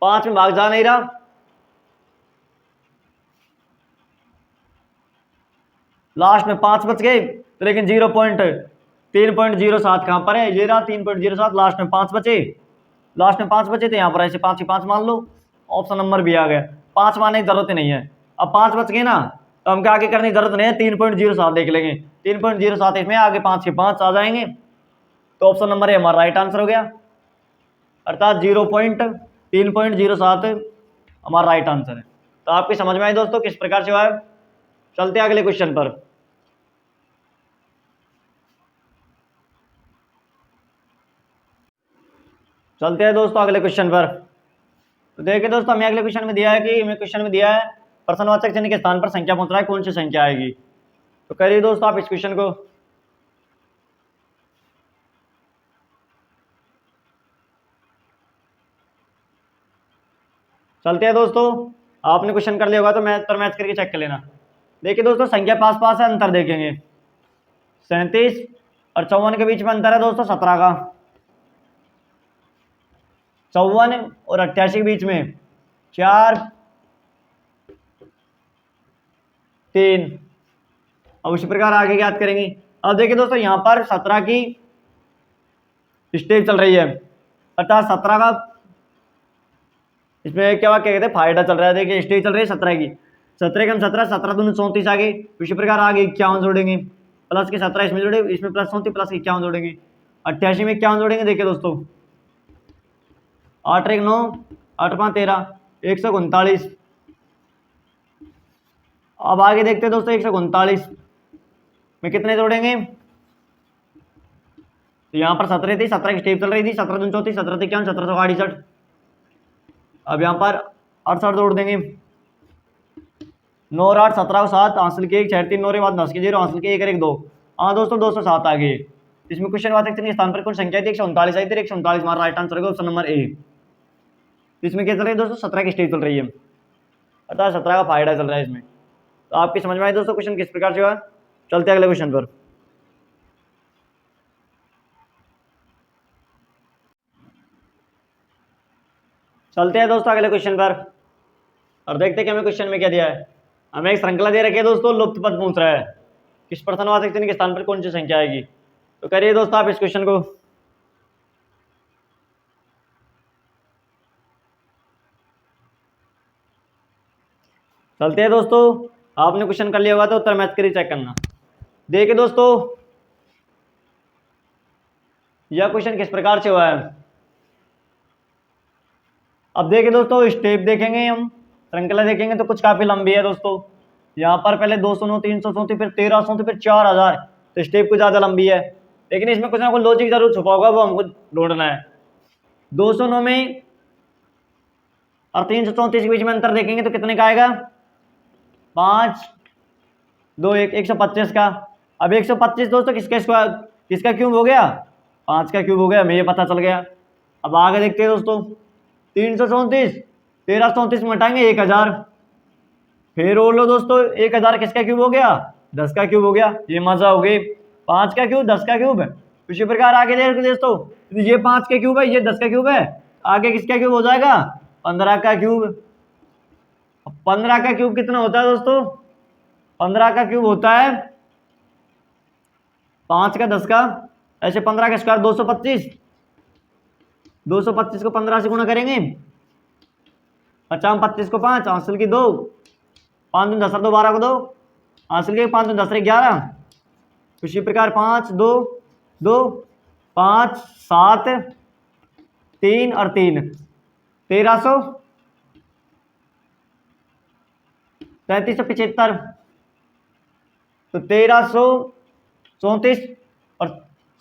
5 में भाग जा नहीं रहा, लास्ट में 5 बच गए, तो लेकिन 3.07 कहां पर है, ये रहा 3.07, लास्ट में 5 बचे। लास्ट में 5 बचे थे, यहाँ पर ऐसे 5 ही 5 मान लो, ऑप्शन नंबर भी आ गया। 5 मानने की जरूरत ही नहीं है। अब 5 बच गए ना, तो हमको आगे करने की जरूरत नहीं है, 3.07 देख लेंगे। 3.07 इसमें आगे 5 के 5 आ जाएंगे, तो ऑप्शन नंबर है हमारा राइट आंसर हो गया, अर्थात 3.07 हमारा राइट आंसर है। तो आपकी समझ में आई दोस्तों किस प्रकार से हुआ है। चलते हैं अगले क्वेश्चन पर। चलते हैं दोस्तों अगले क्वेश्चन पर। तो देखिए दोस्तों हमें अगले क्वेश्चन में दिया है कि प्रश्नवाचक चिन्ह के स्थान पर संख्या पूछ रहा है, कौन सी संख्या आएगी। तो करिए दोस्तों आप इस क्वेश्चन को। चलते हैं दोस्तों, आपने क्वेश्चन कर लिया होगा तो मैथ करके चेक कर लेना। देखिए दोस्तों संख्या पास पास है, अंतर देखेंगे। 37 और 54 के बीच में अंतर है दोस्तों 17 का। 54 और 88 के बीच में 4 3। अब उसी प्रकार आगे याद करेंगे। अब देखिए दोस्तों यहाँ पर 17 की स्टेज चल रही है, अर्थात 17 का इसमें क्या कहते हैं फायदा चल रहा है। देखिए स्टेज चल रही है 17 की, 17 कम 17, 17 दूनी 34 आगे। इसी प्रकार आगे 51 जोड़ेंगे, प्लस के 17 इसमें जोड़े, इसमें प्लस 34 प्लस 51 जोड़ेंगे, 88 में 51 जोड़ेंगे। देखिए दोस्तों 8 1 9, 8 5 13, 139। अब आगे देखते हैं दोस्तों 139 में कितने जोड़ेंगे। तो यहाँ पर 17 थी, 17 की स्टेप चल रही थी, 17 दूनी 34, 17 × 51, 1768। अब यहाँ पर 68 जोड़ देंगे, 9 और 8 17 को 7, हासिल के 1 6 3 9 के बाद 10 के 0, हासिल के 1 1 2। हाँ दोस्तों 207 आ गए। इसमें क्वेश्चन वाचक चिन्ह के स्थान पर कौन संख्या थी, 139 आई थी, 139 हमारा राइट आंसर होगा, ऑप्शन नंबर ए। इसमें क्या चल रही है दोस्तों, 17 की स्टेज चल रही है, अर्थात 17 का फायदा चल रहा है इसमें। तो आपकी समझ में आई दोस्तों क्वेश्चन किस प्रकार से हुआ। चलते हैं अगले क्वेश्चन पर। चलते हैं दोस्तों अगले क्वेश्चन पर और देखते हैं कि हमें क्वेश्चन में क्या दिया है। हमें एक श्रृंखला दे रखी है दोस्तों, लुप्त पद पूछ रहा है, किस प्रश्नवाचक चिन्ह के स्थान पर कौन सी संख्या आएगी। तो करिए दोस्तों आप इस क्वेश्चन को। चलते हैं दोस्तों, आपने क्वेश्चन कर लिया होगा तो उत्तर मैथ करिए चेक करना। देखिए दोस्तों यह क्वेश्चन किस प्रकार से हुआ है। अब देखिए दोस्तों स्टेप देखेंगे, हम श्रृंखला देखेंगे तो कुछ काफी लंबी है दोस्तों। यहाँ पर पहले 209, 334, फिर 1300, फिर 4000, तो स्टेप कुछ ज्यादा लंबी है, लेकिन इसमें कुछ ना कुछ लॉजिक जरूर छुपा होगा, वो हमको ढूंढना है। 209 में और 334 के बीच में अंतर देखेंगे तो कितने का आएगा, 5 2 1, 125 का। अब 125 दोस्तों किसका क्यूब हो गया, 5 का क्यूब हो गया, हमें ये पता चल गया। अब आगे देखते हैं दोस्तों 334, 1334 में हटाएंगे 1000, फिर बोल लो दोस्तों 1000 किसका क्यूब हो गया, 10 का क्यूब हो गया। ये मजा हो गई, 5 का क्यूब 10 का क्यूब है। इसी प्रकार आगे देखो दोस्तों ये 5 का क्यूब है, ये 10 का क्यूब है, आगे किसका क्यूब हो जाएगा, 15 का क्यूब। 15 का क्यूब कितना होता है दोस्तों, 15 का क्यूब होता है 5 का 10 का, ऐसे 15 का स्क्वायर 225, 225 को 15 से गुणा करेंगे, 50 25 को 5, हासिल की 2, 5 2 10 2 12 को 2, हासिल के 5 2 10 11। इसी प्रकार 5 2 2 5 7 3 और 3 1375, तो 1334 और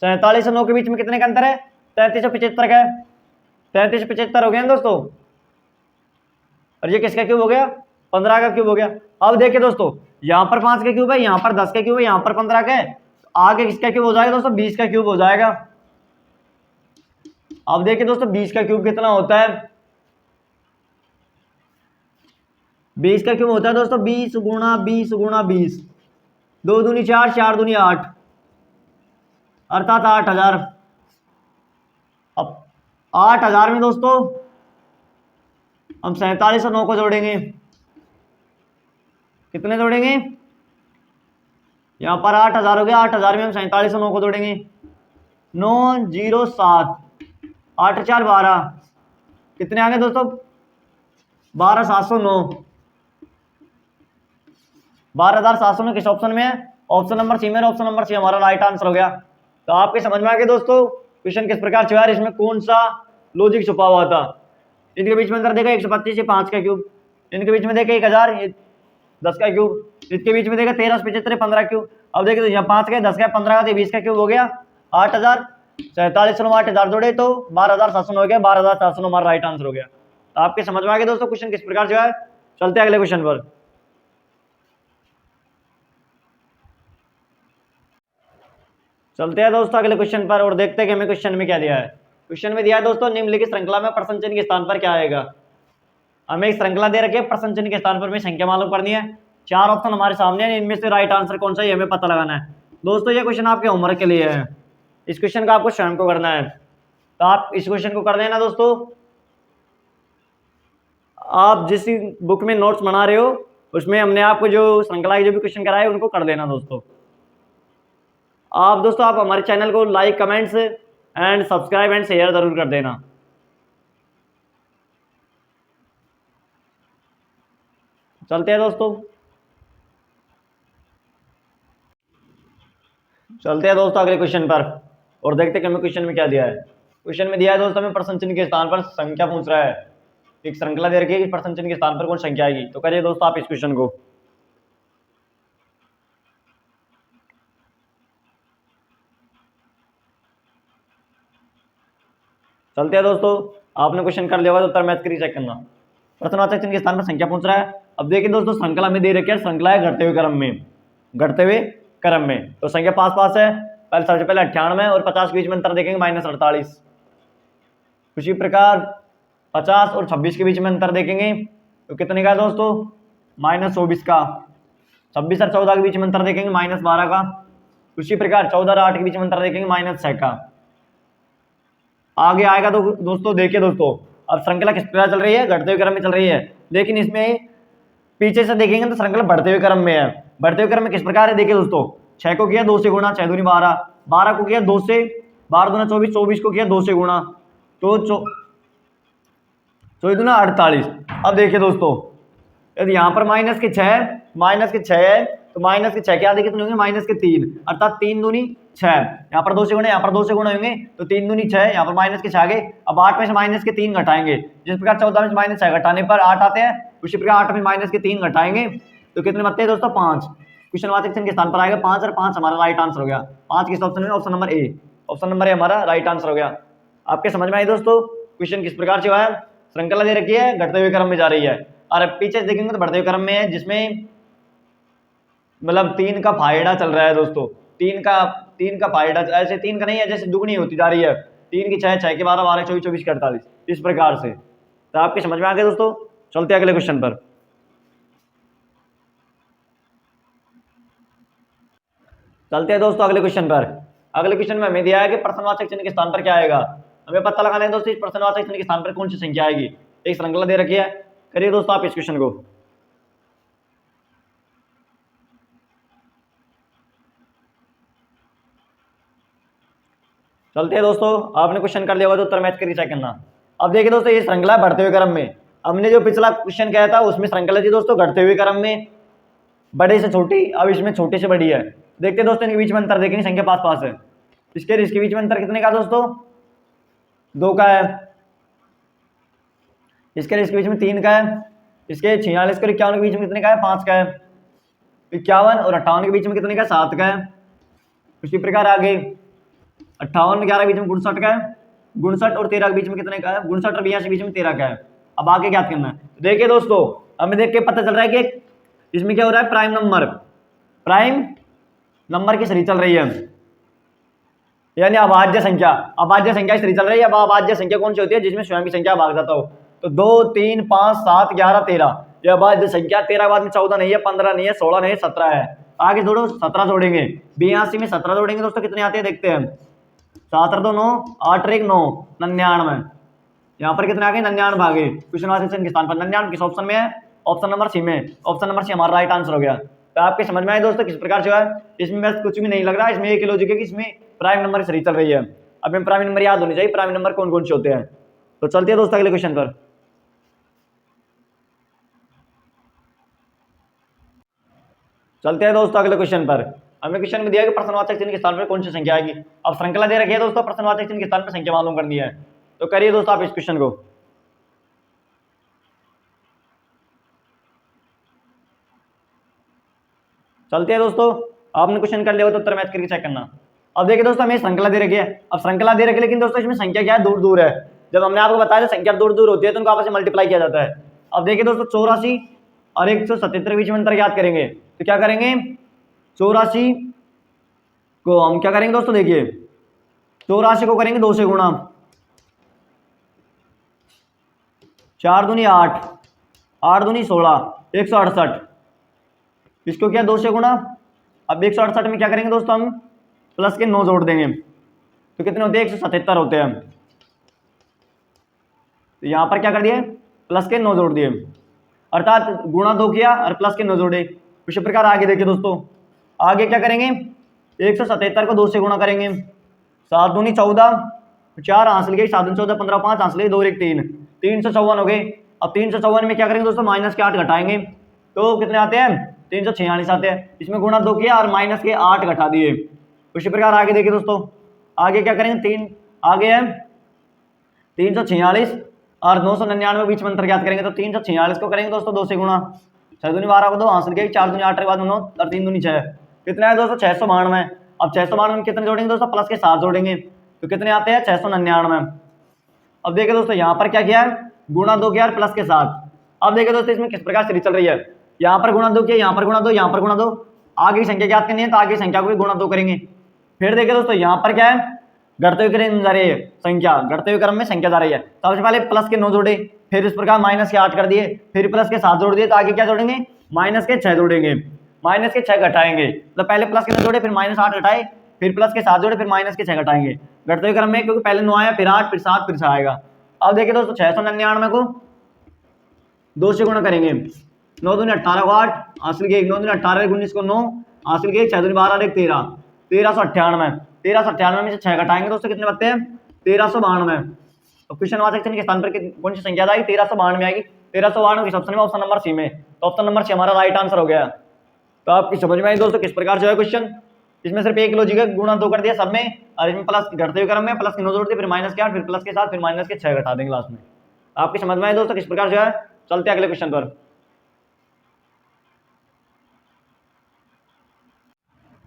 47 और 9 के बीच में कितने का अंतर है? 3375 का है। 3375 हो गया ना दोस्तों, और ये किसका क्यूब हो गया? 15 का क्यूब हो गया। अब देखिए दोस्तों, यहाँ पर 5 का क्यूब है, यहाँ पर 10 का क्यूब है, यहाँ पर 15 का है, तो आगे किसका क्यूब हो जाएगा दोस्तों? 20 का क्यूब हो जाएगा। अब देखिए दोस्तों 20 का क्यूब कितना होता है? 20 का क्यूब होता है दोस्तों 20 गुणा 20 गुणा 20, 2 दूनी 4, 4 दूनी 8, अर्थात 8000। अब 8000 में दोस्तों हम 47 और 9 को जोड़ेंगे। कितने जोड़ेंगे? यहाँ पर 8000 हो गया, 8000 में हम 47 और 9 को जोड़ेंगे। 9 0 7 8 4 12, कितने आ गए दोस्तों? 12709। 12709 किस ऑप्शन में है? ऑप्शन नंबर सी में। ऑप्शन नंबर सी हमारा राइट आंसर हो गया। तो आपके समझ में आ गया दोस्तों क्वेश्चन किस प्रकार से, इसमें कौन सा लॉजिक छुपा हुआ था। इनके बीच में अंतर देखा 125 से 5 का क्यूब, इनके बीच में देखा 1000 10 का क्यूब, इसके बीच में देखा 1375 15 क्यूब। अब देखिए तो यहाँ 5 का 10 का 15 का 20 का क्यूब हो गया 8000। 47 से 8000 जोड़े तो 12709 हो गया। 12709 हमारा राइट आंसर हो गया। तो आपके समझ में आ गया दोस्तों क्वेश्चन किस प्रकार से है। चलते हैं अगले क्वेश्चन पर। चलते हैं दोस्तों अगले क्वेश्चन पर और देखते हैं कि हमें क्वेश्चन में क्या दिया है। क्वेश्चन में दिया है दोस्तों निम्नलिखित श्रृंखला में प्रश्न चिन्ह के स्थान पर क्या आएगा। हमें एक श्रृंखला दे रखी है, प्रश्न चिन्ह के स्थान पर हमें संख्या मालूम करनी है। 4 ऑप्शन हमारे सामने है, इनमें से राइट आंसर कौन सा है हमें पता लगाना है। दोस्तों ये क्वेश्चन आपके होमवर्क के लिए है, इस क्वेश्चन का आपको स्वयं को करना है। तो आप इस क्वेश्चन को कर देना दोस्तों। आप जिस बुक में नोट्स बना रहे हो उसमें हमने आपको जो श्रृंखला के जो भी क्वेश्चन कराए उनको कर देना दोस्तों। आप हमारे चैनल को like comments and subscribe and share जरूर कर देना। चलते हैं दोस्तों अगले क्वेश्चन पर और देखते हैं कि हमें क्वेश्चन में क्या दिया है। क्वेश्चन में दिया है दोस्तों हमें प्रश्न चिन्ह के स्थान पर संख्या पूछ रहा है। एक श्रृंखला दे रखी है कि प्रश्न चिन्ह के स्थान पर कौन संख्या आएगी। तो करिए दोस्तों आप इस क्वेश्चन को। चलते हैं दोस्तों, आपने क्वेश्चन कर लिया होगा तो उत्तर मैच करिए चेक करना। प्रश्नवाचक चिन्ह के स्थान पर संख्या पूछ रहा है। अब देखिए दोस्तों श्रृंखला में दे रखी है, श्रृंखला है घटते हुए क्रम में, तो संख्या पास है। पहले सबसे पहले 98 और 50 के बीच में अंतर देखेंगे -48। उसी प्रकार 50 और 26 के बीच में अंतर देखेंगे तो कितने का दोस्तों? -24 का। 26 और 14 के बीच में अंतर देखेंगे -12 का। उसी प्रकार 14 और 8 के बीच में अंतर देखेंगे -6 का। आगे आएगा तो दोस्तों देखिए दोस्तों अब श्रृंखला किस प्रकार चल रही है? घटते हुए क्रम में चल रही है, लेकिन इसमें पीछे से देखेंगे तो श्रृंखला बढ़ते हुए क्रम में है। बढ़ते हुए क्रम में किस प्रकार है देखिए दोस्तों, 6 को किया 2 से गुणा, 6 दूनी 12, 12 को किया 2 से, 12 दूना 24, 24 को किया 2 से गुणा, तो 24 दूना 48। अब देखिए दोस्तों यदि यहाँ पर -6 है तो -6 के आधे कितने होंगे? -3, अर्थात 3 दूनी 6। यहाँ पर 2 से गुणे, यहाँ पर 2 से गुणे होंगे तो 3 दूनी 6, यहाँ पर -6 आ गए। अब 8 में से -3 घटाएंगे, जिस प्रकार 14 में से -6 घटाने पर 8 आते हैं, उसी प्रकार 8 में -3 घटाएंगे तो कितने बनते हैं दोस्तों? 5। क्वेश्चनवाचक चिन्ह के स्थान पर आएगा 5 और 5 हमारा राइट आंसर हो गया। 5 किस ऑप्शन में? Option number A. Option number A हमारा राइट आंसर हो गया। आपके समझ में आई दोस्तों क्वेश्चन किस प्रकार से हुआ है। श्रृंखला दे रखी है, घटते हुए क्रम में जा रही है, और पीछे देखेंगे तो बढ़ते हुए क्रम में है, जिसमें मतलब 3 का फायदा चल रहा है दोस्तों। 3 का फायदा ऐसे 3 का नहीं है, जैसे दुगनी होती जा रही है। 3 की 6, 6 की 12, 12 24, 24 की 48, इस प्रकार से। तो आपके समझ में आ गया दोस्तों। चलते हैं अगले क्वेश्चन पर। चलते हैं दोस्तों अगले क्वेश्चन पर। अगले क्वेश्चन में हमें दिया है कि प्रश्नवाचक चिन्ह के स्थान पर क्या आएगा। हमें पता लगाना है दोस्तों इस प्रश्नवाचक चिन्ह के स्थान पर कौन सी संख्या आएगी। एक श्रृंखला दे रखी है, करिए दोस्तों आप इस क्वेश्चन को। चलते हैं दोस्तों, आपने क्वेश्चन कर लिया होगा तो उत्तर मैच करिए चेक करना। अब देखिए दोस्तों ये श्रृंखला बढ़ते हुए क्रम में, हमने जो पिछला क्वेश्चन किया था उसमें श्रृंखला थी दोस्तों घटते हुए क्रम में, बड़े से छोटी, अब इसमें छोटे से बड़ी है। देखते हैं दोस्तों इनके बीच में अंतर देखेंगे, संख्या पास है। इसके बीच में अंतर कितने का दोस्तों? 2 का है। इसके लिए इसके बीच में 3 का है, इसके 46 और 51 के बीच में कितने का है, 5 का है, 51 और 58 के बीच में कितने का, 7 का है। उसी प्रकार आगे 58 11 के बीच में 59 का है, 59 और 13 के बीच में कितने का है, 59 और 82 के बीच में 13 का है। अब आगे क्या करना है, देखिए दोस्तों हमें देख के पता चल रहा है कि इसमें क्या हो रहा है, प्राइम नंबर की सीरीज चल रही है, यानी अभाज्य संख्या सीरीज चल रही है। अब अभाज्य संख्या कौन सी होती है, जिसमें स्वयं की संख्या भाग जाता हो। तो 2 3 5 7 11 13 ये अभाज्य संख्या। 13 बाद में 14 नहीं है, 15 नहीं है, 16 नहीं है, 17 है। आगे जोड़ो, 17 जोड़ेंगे, 82 में 17 जोड़ेंगे दोस्तों कितने आते हैं देखते हैं। 7 2 9 8 1 9 99। यहाँ पर कितने आ गए, 99 भागे। क्वेश्चन के स्थान पर 99 किस ऑप्शन में है, ऑप्शन नंबर सी में। ऑप्शन नंबर सी हमारा राइट आंसर हो गया। तो आपके समझ में आए दोस्तों किस प्रकार से है। इसमें बस कुछ भी नहीं लग रहा, इसमें एक लॉजिक है कि इसमें प्राइम नंबर की सीरीज चल रही है। अब हमें प्राइम नंबर याद होनी चाहिए, प्राइम नंबर कौन कौन से होते हैं। तो चलते हैं दोस्तों अगले क्वेश्चन पर। हमें क्वेश्चन में दिया कि प्रश्नवाचक चिन्ह के स्थान पर कौन सी संख्या आएगी। अब श्रृंखला दे रखी है दोस्तों, प्रश्नवाचक चिन्ह के स्थान पर संख्या मालूम करनी है। तो करिए दोस्तों आप इस क्वेश्चन को। चलते हैं दोस्तों, आपने क्वेश्चन कर लिया हो तो उत्तर मैच करके चेक करना। अब देखिए दोस्तों हमें श्रृंखला दे रखी है। अब श्रृंखला दे रखी है लेकिन दोस्तों इसमें संख्या क्या है, दूर दूर है। जब हमने आपको बताया संख्या दूर दूर होती है तो उनको आपस में मल्टीप्लाई किया जाता है। अब देखिए दोस्तों 84 और 177 के बीच में अंतर याद करेंगे तो क्या करेंगे, 84 को हम क्या करेंगे दोस्तों, देखिए 84 को करेंगे 2 से गुणा, 4 दूनी 8, 8 दूनी 16, 168। इसको क्या 2 से गुणा। अब 168 में क्या करेंगे दोस्तों, हम प्लस के 9 जोड़ देंगे तो कितने होते हैं, 177 होते हैं। तो यहां पर क्या कर दिए, प्लस के 9 जोड़ दिए, अर्थात गुणा 2 किया और प्लस के 9 जोड़े। इसी प्रकार आगे देखिए दोस्तों, आगे क्या करेंगे, 177 को 2 से गुणा करेंगे, 7 दूनी 14, 4 हासिल गई, 7 दूनी 14, 15 5 हासिल गई, 2 1 3, 354 हो गए। अब 354 में क्या करेंगे दोस्तों, माइनस के 8 घटाएंगे तो कितने आते हैं, 346 आते हैं। इसमें गुणा 2 किया और माइनस के 8 घटा दिए। उसी प्रकार आगे देखिए दोस्तों, आगे क्या करेंगे, आगे है 346 और 999 बीच में अंतर ज्ञात करेंगे। तो 346 को करेंगे दोस्तों 2 से गुणा, 6 दूनी 12 को 2 हासिल गई, 4 दूनी 8 के बाद 9 और 3 दूनी 6, कितना है दोस्तों 692। अब 692 में कितने जोड़ेंगे दोस्तों, प्लस के 7 जोड़ेंगे तो कितने आते हैं 699। अब देखिए दोस्तों यहाँ पर क्या किया है, गुणा 2 किया और प्लस के 7। अब देखिए दोस्तों इसमें किस प्रकार सीरीज चल रही है, यहाँ पर गुणा 2 किया, यहाँ पर गुणा 2, यहाँ पर गुणा 2, आगे की संख्या ज्ञात करनी है तो आगे संख्या को भी गुणा 2 करेंगे। फिर देखिए दोस्तों यहाँ पर क्या है, घटते हुए क्रम जा रही है संख्या, घटते हुए क्रम में संख्या जा रही है। सबसे पहले प्लस के 9 जोड़े, फिर इस प्रकार माइनस के 8 कर दिए, फिर प्लस के 7 जोड़ दिए तो आगे क्या जोड़ेंगे, माइनस के 6 जोड़ेंगे, माइनस के 6 घटाएंगे। तो पहले प्लस के 9 जोड़े, फिर माइनस 8 घटाए, फिर प्लस के 7 जोड़े, फिर माइनस के 6 घटाएंगे घटते हुए क्रम में, क्योंकि पहले 9 आया, फिर 8, फिर 7, फिर 6 आएगा। अब देखिए दोस्तों 699 को 2 से गुणा करेंगे, 9 दूनी 18 को 8 हासिल के 1, 9 दूनी 18 19 को 9 हासिल के 6 दूनी 12 1 13, 1398। 1398 में से 6 घटाएंगे दोस्तों कितने बनते हैं, 1392। तो क्वेश्चन वाचक चिन्ह के स्थान पर कौन सी संख्या आएगी, 1392 आएगी। 1392 किस ऑप्शन में, ऑप्शन नंबर सी में। तो ऑप्शन नंबर सी हमारा राइट आंसर हो गया। तो आपकी समझ में आई दोस्तों किस प्रकार जो है क्वेश्चन। इसमें सिर्फ एक लॉजिक है, गुणा 2 कर दिया सब में और इसमें प्लस घटते हुए क्रम में प्लस के 9 जोड़ दिए, फिर माइनस के 8, फिर प्लस के 7, फिर माइनस के 6 घटा देंगे लास्ट में। आपकी समझ में आई दोस्तों किस प्रकार जो है। चलते हैं अगले क्वेश्चन पर।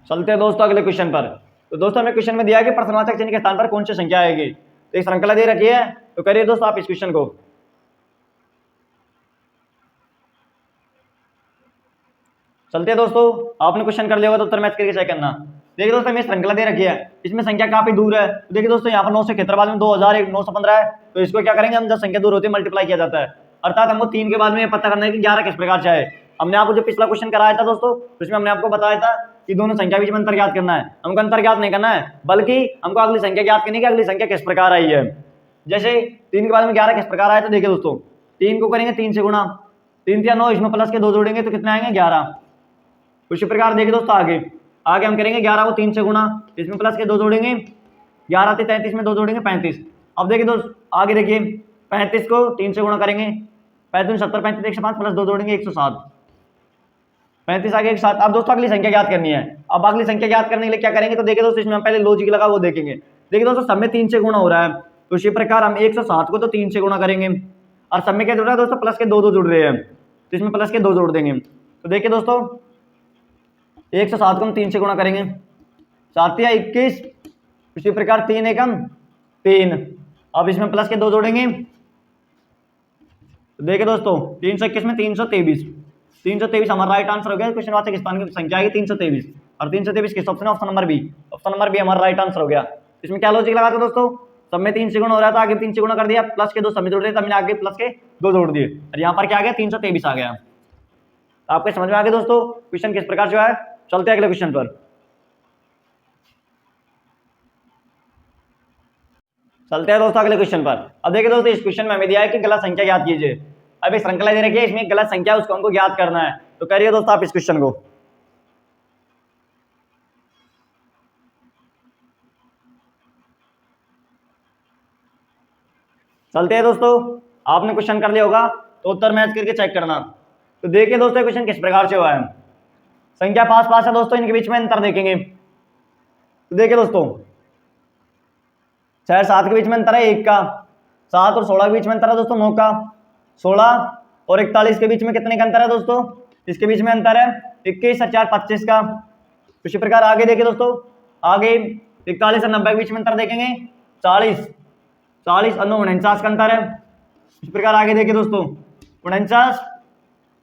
चलते हैं दोस्तों अगले क्वेश्चन पर। तो दोस्तों हमें क्वेश्चन में दिया है कि प्रश्नवाचक चिन्ह के स्थान पर कौन सी संख्या आएगी। तो एक श्रृंखला दे रखी है, तो करिए दोस्तों आप इस क्वेश्चन को। चलते हैं दोस्तों, आपने क्वेश्चन कर लिया होगा तो उत्तर मैच करके चेक करना। देखिए दोस्तों हमें श्रृंखला दे रखी है, इसमें संख्या काफी दूर है। तो देखिए दोस्तों यहाँ पर 9 से 71 बाद में 2000 915 है, तो इसको क्या करेंगे हम, जब संख्या दूर होती है मल्टीप्लाई किया जाता है। अर्थात हमको 3 के बाद में पता करना है कि 11 किस प्रकार से है। हमने आपको जो पिछला क्वेश्चन कराया था दोस्तों, उसमें हमने आपको बताया था कि दोनों संख्या बीच में अंतर ज्ञात करना है। हमको अंतर ज्ञात नहीं करना है, बल्कि हमको अगली संख्या ज्ञात करनी है कि अगली संख्या किस प्रकार आई है। जैसे 3 के बाद में 11 किस प्रकार आया, तो देखिए दोस्तों 3 को करेंगे 3 से गुणा, 3 या 9, इसमें प्लस के 2 जोड़ेंगे तो कितने आएंगे 11। उसी प्रकार देखिए दोस्तों आगे हम करेंगे 11 को 3 से गुणा, इसमें प्लस के 2 जोड़ेंगे, 11 थे 33 में 2 जोड़ेंगे 35। अब देखिए दोस्तों आगे देखिए 35 को 3 से गुणा करेंगे, 35 70, 35 105 प्लस 2 जोड़ेंगे 107, 35 आगे 107। अब दोस्तों अगली संख्या ज्ञात करनी है। अब अगली संख्या ज्ञात करने के लिए क्या करेंगे, तो देखिए दोस्तों इसमें हम पहले लॉजिक लगा वो देखेंगे। देखिए दोस्तों सब में 3 से गुणा हो रहा है, तो इसी प्रकार हम 107 को तो 3 से गुणा करेंगे, और सब में क्या जुड़ रहा है दोस्तों, प्लस के 2 जुड़ रहे हैं, तो इसमें प्लस के 2 जोड़ देंगे। तो देखिए दोस्तों 107 को हम 3 से गुणा करेंगे, 7 या 21, इसी प्रकार 3 एकम 3। अब इसमें प्लस के 2 जोड़ेंगे, तो देखिए दोस्तों 321 में 323 हमारा राइट आंसर हो गया। क्वेश्चन वाचक स्थान की संख्या है 323, और 323 किस ऑप्शन है, option number B. Option number B हमारा राइट आंसर हो गया। इसमें क्या लॉजिक लगा था दोस्तों, सब में 3 से गुणा हो रहा था, आगे 3 से गुणा कर दिया, प्लस के 2 सब में जोड़ रहे, तब मैंने आगे प्लस के 2 जोड़ दिए, और यहाँ पर क्या आ गया 323 आ गया। तो आपको समझ में आ गया दोस्तों क्वेश्चन किस प्रकार जो है। चलते हैं अगले क्वेश्चन पर। चलते हैं दोस्तों अगले क्वेश्चन पर। अब देखिए दोस्तों इस क्वेश्चन में हमें दिया है कि गलत संख्या ज्ञात कीजिए। अब एक श्रृंखला दे रखी है, इसमें गलत संख्या उसको हमको ज्ञात करना है। तो करिए दोस्तों आप इस क्वेश्चन को। चलते हैं दोस्तों, आपने क्वेश्चन कर लिया होगा तो उत्तर मैच करके चेक करना। तो देखिए दोस्तों क्वेश्चन किस प्रकार से हुआ है। संख्या पास पास है दोस्तों, इनके बीच में अंतर देखेंगे। तो देखिए दोस्तों 6 7 के बीच में अंतर है 1 का, 7 और 16 के बीच में अंतर है दोस्तों 9 का, 16 और 41 के बीच में कितने का अंतर है दोस्तों, इसके बीच में अंतर है 21 और 4 25 का। इसी प्रकार आगे देखिए दोस्तों, आगे 41 और 90 के बीच में अंतर देखेंगे 40 और 9 49 का अंतर है। इस प्रकार आगे देखिए दोस्तों 49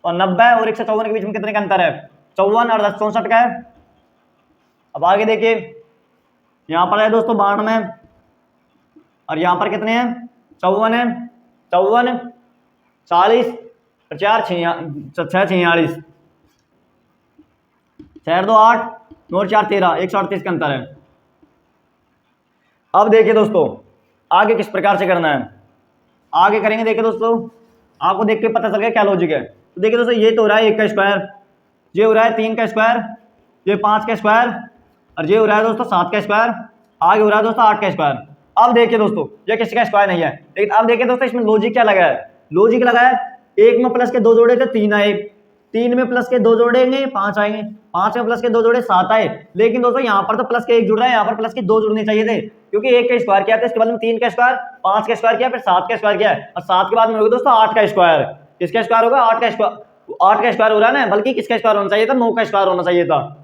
और 90 और 154 के बीच में कितने का अंतर है, 54 और 10 64 का है। अब आगे देखिए यहाँ पर है दोस्तों 92 और यहाँ पर कितने हैं 54 है, 54 40 और 4 6 46, 6 2 8 9 और 4 13 138 का अंतर है। अब देखिए दोस्तों आगे किस प्रकार से करना है, आगे करेंगे। देखिए दोस्तों आपको देख के पता चल गया क्या लॉजिक है। तो देखिए दोस्तों ये तो हो रहा है 1 का स्क्वायर, ये हो रहा है 3 का स्क्वायर, ये 5 का स्क्वायर, और ये हो रहा है दोस्तों 7 का स्क्वायर, आगे हो रहा है दोस्तों 8 का स्क्वायर। अब देखिए दोस्तों ये किसी का स्क्वायर नहीं है, लेकिन अब देखिए दोस्तों इसमें लॉजिक क्या लगा है, लॉजिक लगा है 1 में प्लस के 2 जोड़े थे 3 आए, 3 में प्लस के 2 जोड़ेंगे 5 आएंगे, 5 में प्लस के 2 जोड़े 7 आए। लेकिन दोस्तों यहाँ पर तो प्लस के 1 जुड़ रहा है, यहाँ पर प्लस के 2 जुड़ने चाहिए थे, क्योंकि 1 का स्क्वायर किया था, इसके बाद में 3 का स्क्वायर, 5 का स्क्वायर किया, फिर 7 का स्क्वायर किया है, और 7 के बाद में होगा दोस्तों 8 का स्क्वायर। किसका स्क्वायर होगा, 8 का स्क्वायर हो रहा है ना, बल्कि किसका स्क्वायर होना चाहिए था, 9 का स्क्वायर होना चाहिए था।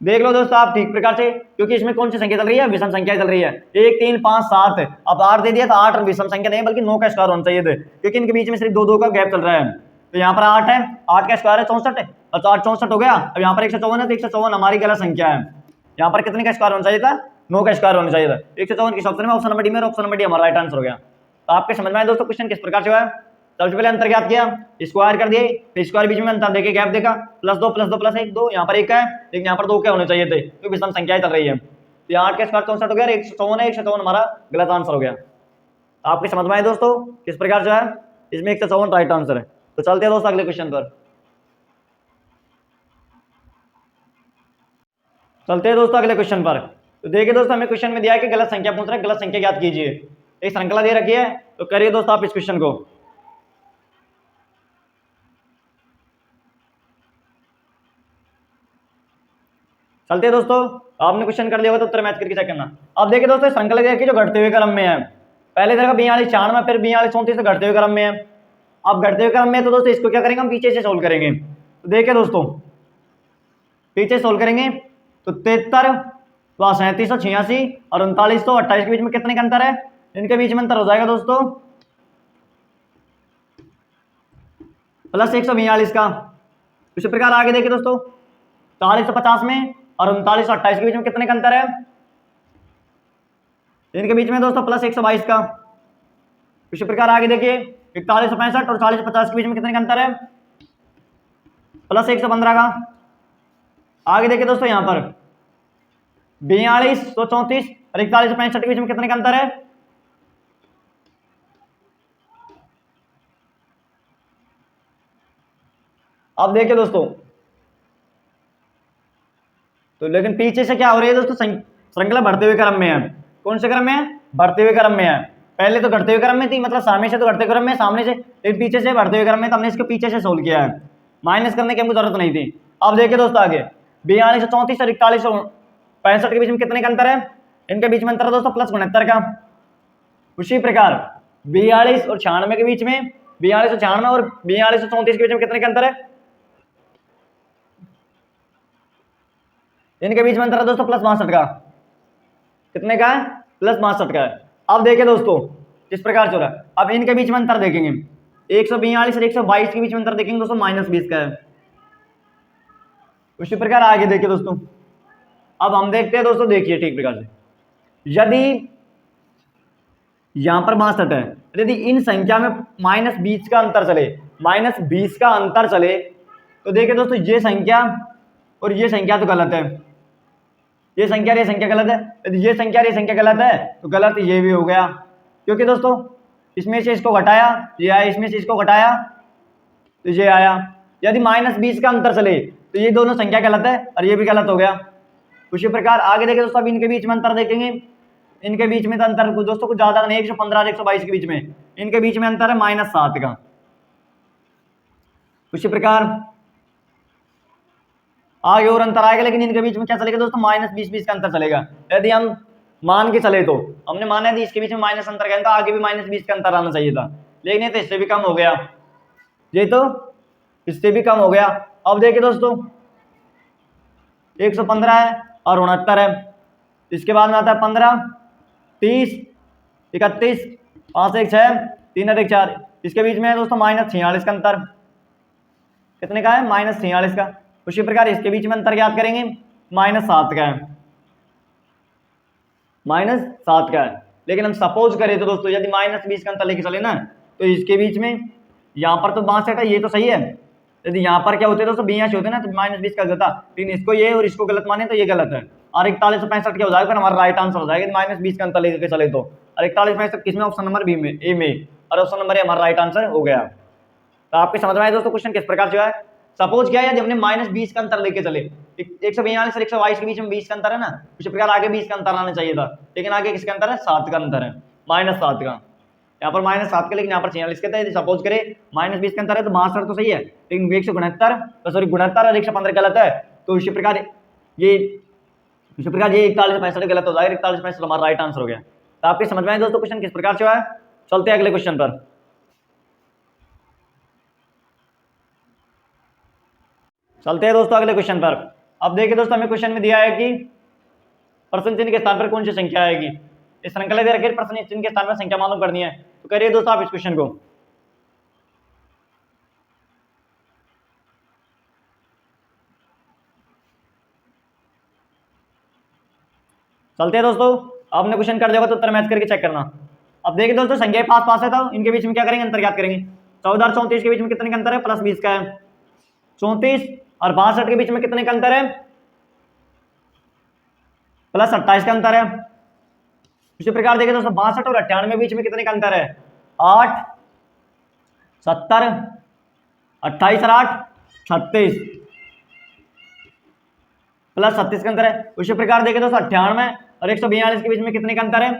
देख लो दोस्तों आप ठीक प्रकार से, क्योंकि इसमें कौन सी संख्या चल रही है, विषम संख्या चल रही है, 1 3 5 7। अब 8 दे दिया तो 8 विषम संख्या नहीं बल्कि 9 का स्क्वायर होना चाहिए थे, क्योंकि इनके बीच में सिर्फ 2 2 का गैप चल रहा है। तो यहाँ पर 8 है, 8 का स्क्वायर है 64, और 8 64 हो गया। अब यहाँ पर 154 है, तो 154 हमारी गलत संख्या है। यहाँ पर कितने का स्क्वायर होना चाहिए था, 9 का स्क्वायर होना चाहिए था। 154 किस ऑप्शन में, ऑप्शन नंबर डी में, ऑप्शन नंबर डी हमारा राइट आंसर हो गया। तो आपके समझ में आया दोस्तों क्वेश्चन किस प्रकार से हुआ है। सबसे पहले अंतर ज्ञात किया, स्क्वायर कर दिए, फिर स्क्वायर बीच में अंतर देके गैप देखा, +2 +2 +1 2, यहाँ पर 1 है लेकिन यहाँ पर 2 क्या होने चाहिए थे, क्योंकि विषम संख्याएं चल रही है। तो 8 का स्क्वायर 64 हो गया, 154 है, 154 हमारा गलत आंसर हो गया। आपके समझ में आए दोस्तों किस प्रकार जो है, इसमें 154 राइट आंसर है। तो चलते हैं दोस्तों अगले क्वेश्चन पर। चलते हैं दोस्तों अगले क्वेश्चन पर। तो देखिए दोस्तों हमें क्वेश्चन में दिया है कि गलत संख्या पूछ रहा है, गलत संख्या ज्ञात कीजिए। एक श्रृंखला दे रखी है, तो करिए दोस्तों आप इस क्वेश्चन को। चलते हैं दोस्तों, आपने क्वेश्चन कर लिया होगा तो उत्तर मैच करके चेक करना। अब देखिए दोस्तों श्रृंखला दे रखी है जो घटते हुए क्रम में है। पहले देखा 42 94, फिर 42 34 तो घटते हुए क्रम में है। अब घटते हुए क्रम में तो दोस्तों इसको क्या करेंगे, हम पीछे से सोल्व करेंगे। तो देखिए दोस्तों पीछे सोल्व करेंगे तो 73 37 86 और 39 28 के बीच में कितने का अंतर है, इनके बीच में अंतर हो जाएगा दोस्तों +142 का। इसी प्रकार आगे देखिए दोस्तों 40 50 में और 39 28 के बीच में कितने का अंतर है, इनके बीच में दोस्तों +122 का। इसी प्रकार आगे देखिए 41 65 और 40 50 के बीच में कितने का अंतर है, +115 का। आगे देखिए दोस्तों यहाँ पर 42 34 और 41 65 के बीच में कितने का अंतर है, अब देखिए दोस्तों तो लेकिन पीछे से क्या हो रही है दोस्तों, श्रृंखला बढ़ते हुए क्रम में है। कौन से क्रम में है, बढ़ते हुए क्रम में है। पहले तो घटते हुए क्रम में थी, मतलब सामने से तो घटते क्रम में, सामने से लेकिन पीछे से बढ़ते हुए क्रम में, तो हमने इसको पीछे से सोल्व किया है, माइनस करने की हमको जरूरत नहीं थी। अब देखिए दोस्तों आगे 42 34 और 41 65 के बीच में कितने का अंतर है, इनके बीच में अंतर है दोस्तों +69 का। उसी प्रकार 42 और 96 के बीच में, 42 और 96 और 42 और 34 के बीच में कितने का अंतर है? इनके बीच में अंतर है दोस्तों प्लस 62 का। कितने का है? प्लस 62 का है। अब देखिए दोस्तों किस प्रकार से हो रहा है। अब इनके बीच में अंतर देखेंगे, 142 और 122 के बीच में अंतर देखेंगे दोस्तों -20 का है। उसी प्रकार आगे देखिए दोस्तों, अब हम देखते हैं दोस्तों, देखिए ठीक प्रकार से, यदि यहां पर 62 है, यदि इन संख्या में -20 का अंतर चले, -20 का अंतर चले, तो देखिए दोस्तों ये संख्या और ये संख्या तो गलत है, ये संख्या ये संख्या गलत है। यदि ये संख्या ये संख्या गलत है तो गलत ये भी हो गया, क्योंकि दोस्तों इसमें से इसको घटाया ये आया, इसमें से इसको घटाया तो ये आया। यदि -20 का अंतर चले तो ये दोनों संख्या गलत है और ये भी गलत हो गया। उसी प्रकार आगे देखें दोस्तों, अब इनके बीच में अंतर देखेंगे, इनके बीच में तो अंतर दोस्तों कुछ ज्यादा नहीं, 115 और 122 के बीच में, इनके बीच में अंतर है -7 का। उसी प्रकार आगे और अंतर आएगा, लेकिन इनके बीच में क्या चलेगा दोस्तों? -20 का अंतर चलेगा। यदि हम मान के चले तो हमने माना है इसके बीच में माइनस अंतर का, आगे भी -20 का अंतर आना चाहिए था, लेकिन ये तो इससे भी कम हो गया, ये तो इससे भी कम हो गया। अब देखिए दोस्तों 115 है और 69 है, इसके बाद में आता है 15, 30, 31, 5 1 6, 3 अधिक 4, इसके बीच में है दोस्तों -46 का अंतर। कितने का है? -46 का। उसी प्रकार इसके बीच में अंतर ज्ञात करेंगे, -7 का है, -7 का है। लेकिन हम सपोज करें तो दोस्तों यदि -20 का अंतर लेके चले ना, तो इसके बीच में यहाँ पर तो 62 है, ये तो सही है। यदि यहाँ पर क्या होते हैं दोस्तों 82 होते हैं ना, तो -20 का होता, लेकिन इसको ये और इसको गलत माने तो ये गलत है। और 41 और 65 क्या हो जाएगा? हमारा राइट आंसर हो जाएगा -20 का अंतर लेके चले तो। और 41 65 किसमें? ऑप्शन नंबर बी में, ए में, और ऑप्शन नंबर ए हमारा राइट आंसर हो गया। तो आपके समझ में आया दोस्तों क्वेश्चन किस प्रकार से है? सपोज क्या है, यदि हमने -20 का अंतर लेके चले, 142 और 122 के बीच में 20 का अंतर है ना, उसी प्रकार आगे 20 का अंतर आना चाहिए था, लेकिन आगे किसका अंतर है? 7 का अंतर है, -7 का। यहाँ पर -7 का, लेकिन यहाँ पर 46 के था। सपोज करें -20 का अंतर है तो 62 तो सही है, लेकिन 169 सॉरी 69 और 115 गलत है, तो इसी प्रकार ये 41 65 गलत हो जाएगा, 41 65 हमारा राइट आंसर हो गया। तो आपके समझ में आए दोस्तों क्वेश्चन किस प्रकार से हुआ है? चलते हैं अगले क्वेश्चन पर। चलते हैं दोस्तों अगले क्वेश्चन पर। अब देखिए दोस्तों, हमें क्वेश्चन में दिया है कि प्रश्न चिन्ह के स्थान पर कौन सी संख्या आएगी। इस श्रृंखला दे रखी है, प्रश्न चिन्ह के स्थान पर संख्या मालूम करनी है। तो करिए दोस्तों आप इस क्वेश्चन को। चलते हैं दोस्तों, आपने क्वेश्चन कर दिया तो उत्तर मैच करके चेक करना। अब देखिए दोस्तों, संख्या पास पास है तो इनके बीच में क्या करेंगे? अंतर ज्ञात करेंगे। 14 और 34 के बीच में कितने का अंतर है? +20 का है। 34 और 62 के बीच में कितने का अंतर है? +28 का अंतर है। इसी प्रकार देखिए दोस्तों 62 और 98 के बीच में कितने का अंतर है? 8, 70, 28 और 8 36, +36 का अंतर है। उसी प्रकार देखिए दोस्तों 98 और 142 के बीच में कितने का अंतर है?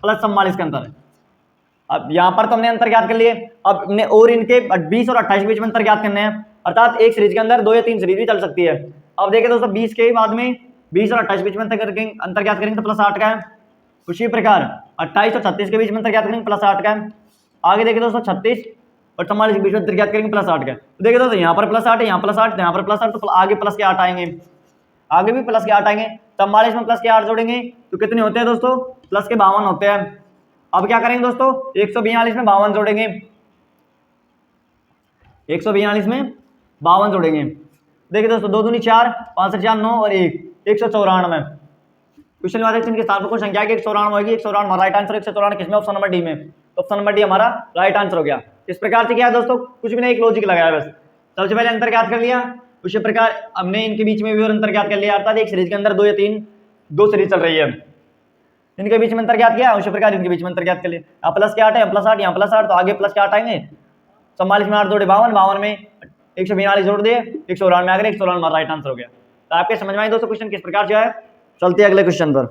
+44 का अंतर है। अब यहाँ पर तो हमने अंतर ज्ञात कर लिए, अब हमने और इनके 20 और 28 के बीच में अंतर ज्ञात करने हैं, अर्थात एक सीरीज के अंदर 2 या 3 सीरीज भी चल सकती है। अब देखिए दोस्तों 20 के बाद में 20 और 28 के बीच में अंतर ज्ञात करेंगे तो +8 का है। उसी प्रकार 28 और 36 के बीच में अंतर ज्ञात करेंगे +8 का है। आगे देखिए दोस्तों 36 और 44 के बीच में अंतर ज्ञात करेंगे +8 का है। तो देखिए दोस्तों यहाँ पर +8 है, यहाँ +8, यहाँ पर +8, तो आगे प्लस के 8 आएंगे, आगे भी प्लस के 8 आएंगे। 44 में प्लस के 8 जोड़ेंगे तो कितने होते हैं दोस्तों? प्लस के 52 होते हैं। अब क्या करेंगे दोस्तों? 142 में 52 जोड़ेंगे, 142 में 52 जोड़ेंगे। देखिए दोस्तों 2 दूनी 4, 5 से 4 9 और 1 194। क्वेश्चन वाले के स्थान पर कोई संख्या की 194 होगी, 194 हमारा राइट आंसर। 194 किसमें? ऑप्शन नंबर डी में, ऑप्शन नंबर डी हमारा राइट आंसर हो गया। इस प्रकार से क्या है दोस्तों, कुछ भी नहीं, एक लॉजिक लगाया बस। सबसे पहले अंतर ज्ञात कर लिया, उसी प्रकार हमने इनके बीच में भी और अंतर ज्ञात कर लिया, अर्थात एक सीरीज के अंदर 2 या 3 2 सीरीज चल रही है, इनके बीच में अंतर ज्ञात किया, उसी प्रकार इनके बीच में अंतर ज्ञात कर लिया। यहाँ प्लस के 8 है, +8, यहाँ +8, तो आगे प्लस के 8 आएंगे। 44 में 8 जोड़े 52, 52 में 142 जोड़ दिए, 194 में आ गए, 194 हमारा राइट आंसर हो गया। तो आपके समझ में आए दोस्तों क्वेश्चन किस प्रकार से है? चलते हैं अगले क्वेश्चन पर।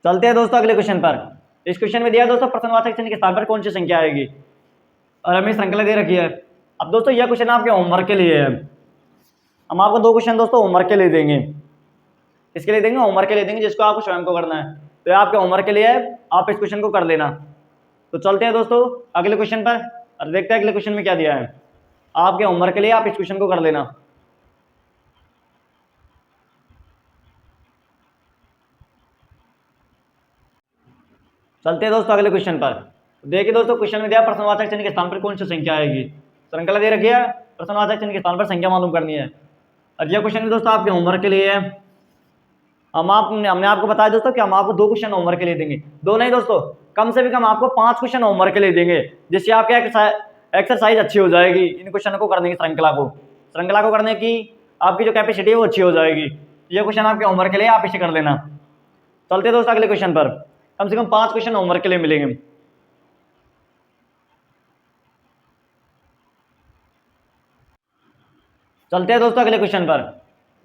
चलते हैं दोस्तों अगले क्वेश्चन पर। इस क्वेश्चन में दिया दोस्तों प्रश्नवाचक चिन्ह के स्थान पर कौन सी संख्या आएगी, और हमें श्रृंखला दे रखी है। अब दोस्तों यह क्वेश्चन आपके होमवर्क के लिए है, हम आपको 2 क्वेश्चन दोस्तों होमवर्क के लिए देंगे। इसके लिए देंगे, होमवर्क के लिए देंगे, जिसको आपको स्वयं को करना है। तो ये आपके होमवर्क के लिए है, आप इस क्वेश्चन को कर लेना। तो चलते हैं दोस्तों अगले क्वेश्चन पर और देखते हैं अगले क्वेश्चन में क्या दिया है। आपके होमवर्क के लिए आप इस क्वेश्चन को कर लेना। चलते हैं दोस्तों अगले क्वेश्चन पर। देखिए दोस्तों, क्वेश्चन में दिया प्रश्नवाचक चिन्ह के स्थान पर कौन सी संख्या आएगी। श्रृंखला दे रखी है, प्रश्नवाचक चिन्ह के स्थान पर संख्या मालूम करनी है। और यह क्वेश्चन दोस्तों आपके होमवर्क के लिए है। हमने आपको बताया दोस्तों कि हम आपको 2 क्वेश्चन होमवर्क के लिए देंगे, 2 नहीं दोस्तों, कम से भी कम आपको 5 क्वेश्चन होमवर्क के लिए देंगे, जिससे आपकी एक्सरसाइज अच्छी हो जाएगी। इन क्वेश्चन को करने की श्रृंखला को करने की आपकी जो कैपेसिटी है वो अच्छी हो जाएगी। ये क्वेश्चन आपके होमवर्क के लिए, आप इसे कर लेना। चलते दोस्तों अगले क्वेश्चन पर, कम से कम 5 क्वेश्चन होमवर्क के लिए मिलेंगे। चलते हैं दोस्तों अगले क्वेश्चन पर।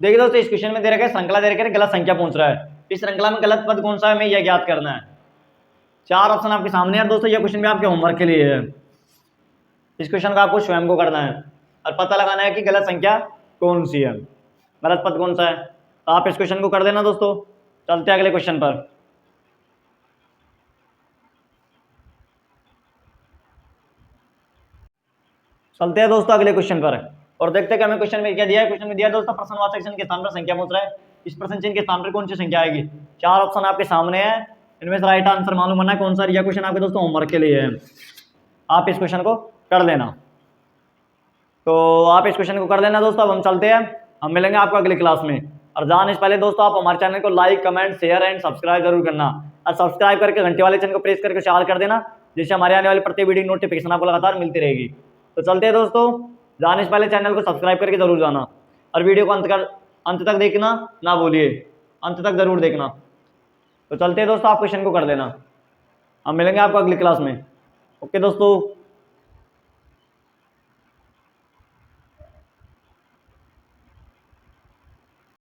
देखिए दोस्तों, इस क्वेश्चन में दे रखा है श्रृंखला दे रखा है, गलत संख्या पूछ रहा है। इस श्रृंखला में गलत पद कौन सा है, हमें यह ज्ञात करना है। 4 ऑप्शन आपके सामने है दोस्तों, यह क्वेश्चन भी आपके होमवर्क के लिए है। इस क्वेश्चन का आपको स्वयं को करना है और पता लगाना है कि गलत संख्या कौन सी है, गलत पद कौन सा है। तो आप इस क्वेश्चन को कर देना दोस्तों। चलते हैं अगले क्वेश्चन पर। चलते हैं दोस्तों अगले क्वेश्चन पर और देखते हैं कि हमें क्वेश्चन में क्या दिया है। क्वेश्चन में दिया है दोस्तों, प्रश्नवाचक चिन्ह के स्थान पर संख्या पूछ रहा है। इस प्रश्न चिन्ह के स्थान पर कौन सी संख्या आएगी। 4 ऑप्शन आपके सामने है, इनमें से राइट आंसर मालूम करना है कौन सा। यह क्वेश्चन आपके दोस्तों होमवर्क के लिए है, आप इस क्वेश्चन को कर लेना। तो आप इस क्वेश्चन को कर लेना दोस्तों। अब हम चलते हैं, हम मिलेंगे आपको अगली क्लास में। और जाने से पहले दोस्तों आप हमारे चैनल को like, comment, share and subscribe जरूर करना। और सब्सक्राइब करके घंटे वाले चिन्ह को प्रेस करके चाल कर देना, जिससे हमारे आने वाली प्रत्येक वीडियो नोटिफिकेशन आपको लगातार मिलती रहेगी। तो चलते हैं दोस्तों, जाने से पहले चैनल को सब्सक्राइब करके जरूर जाना और वीडियो को अंत तक देखना ना भूलिए, अंत तक जरूर देखना। तो चलते हैं दोस्तों, आप क्वेश्चन को कर लेना। हम मिलेंगे आपको अगली क्लास में। ओके दोस्तों।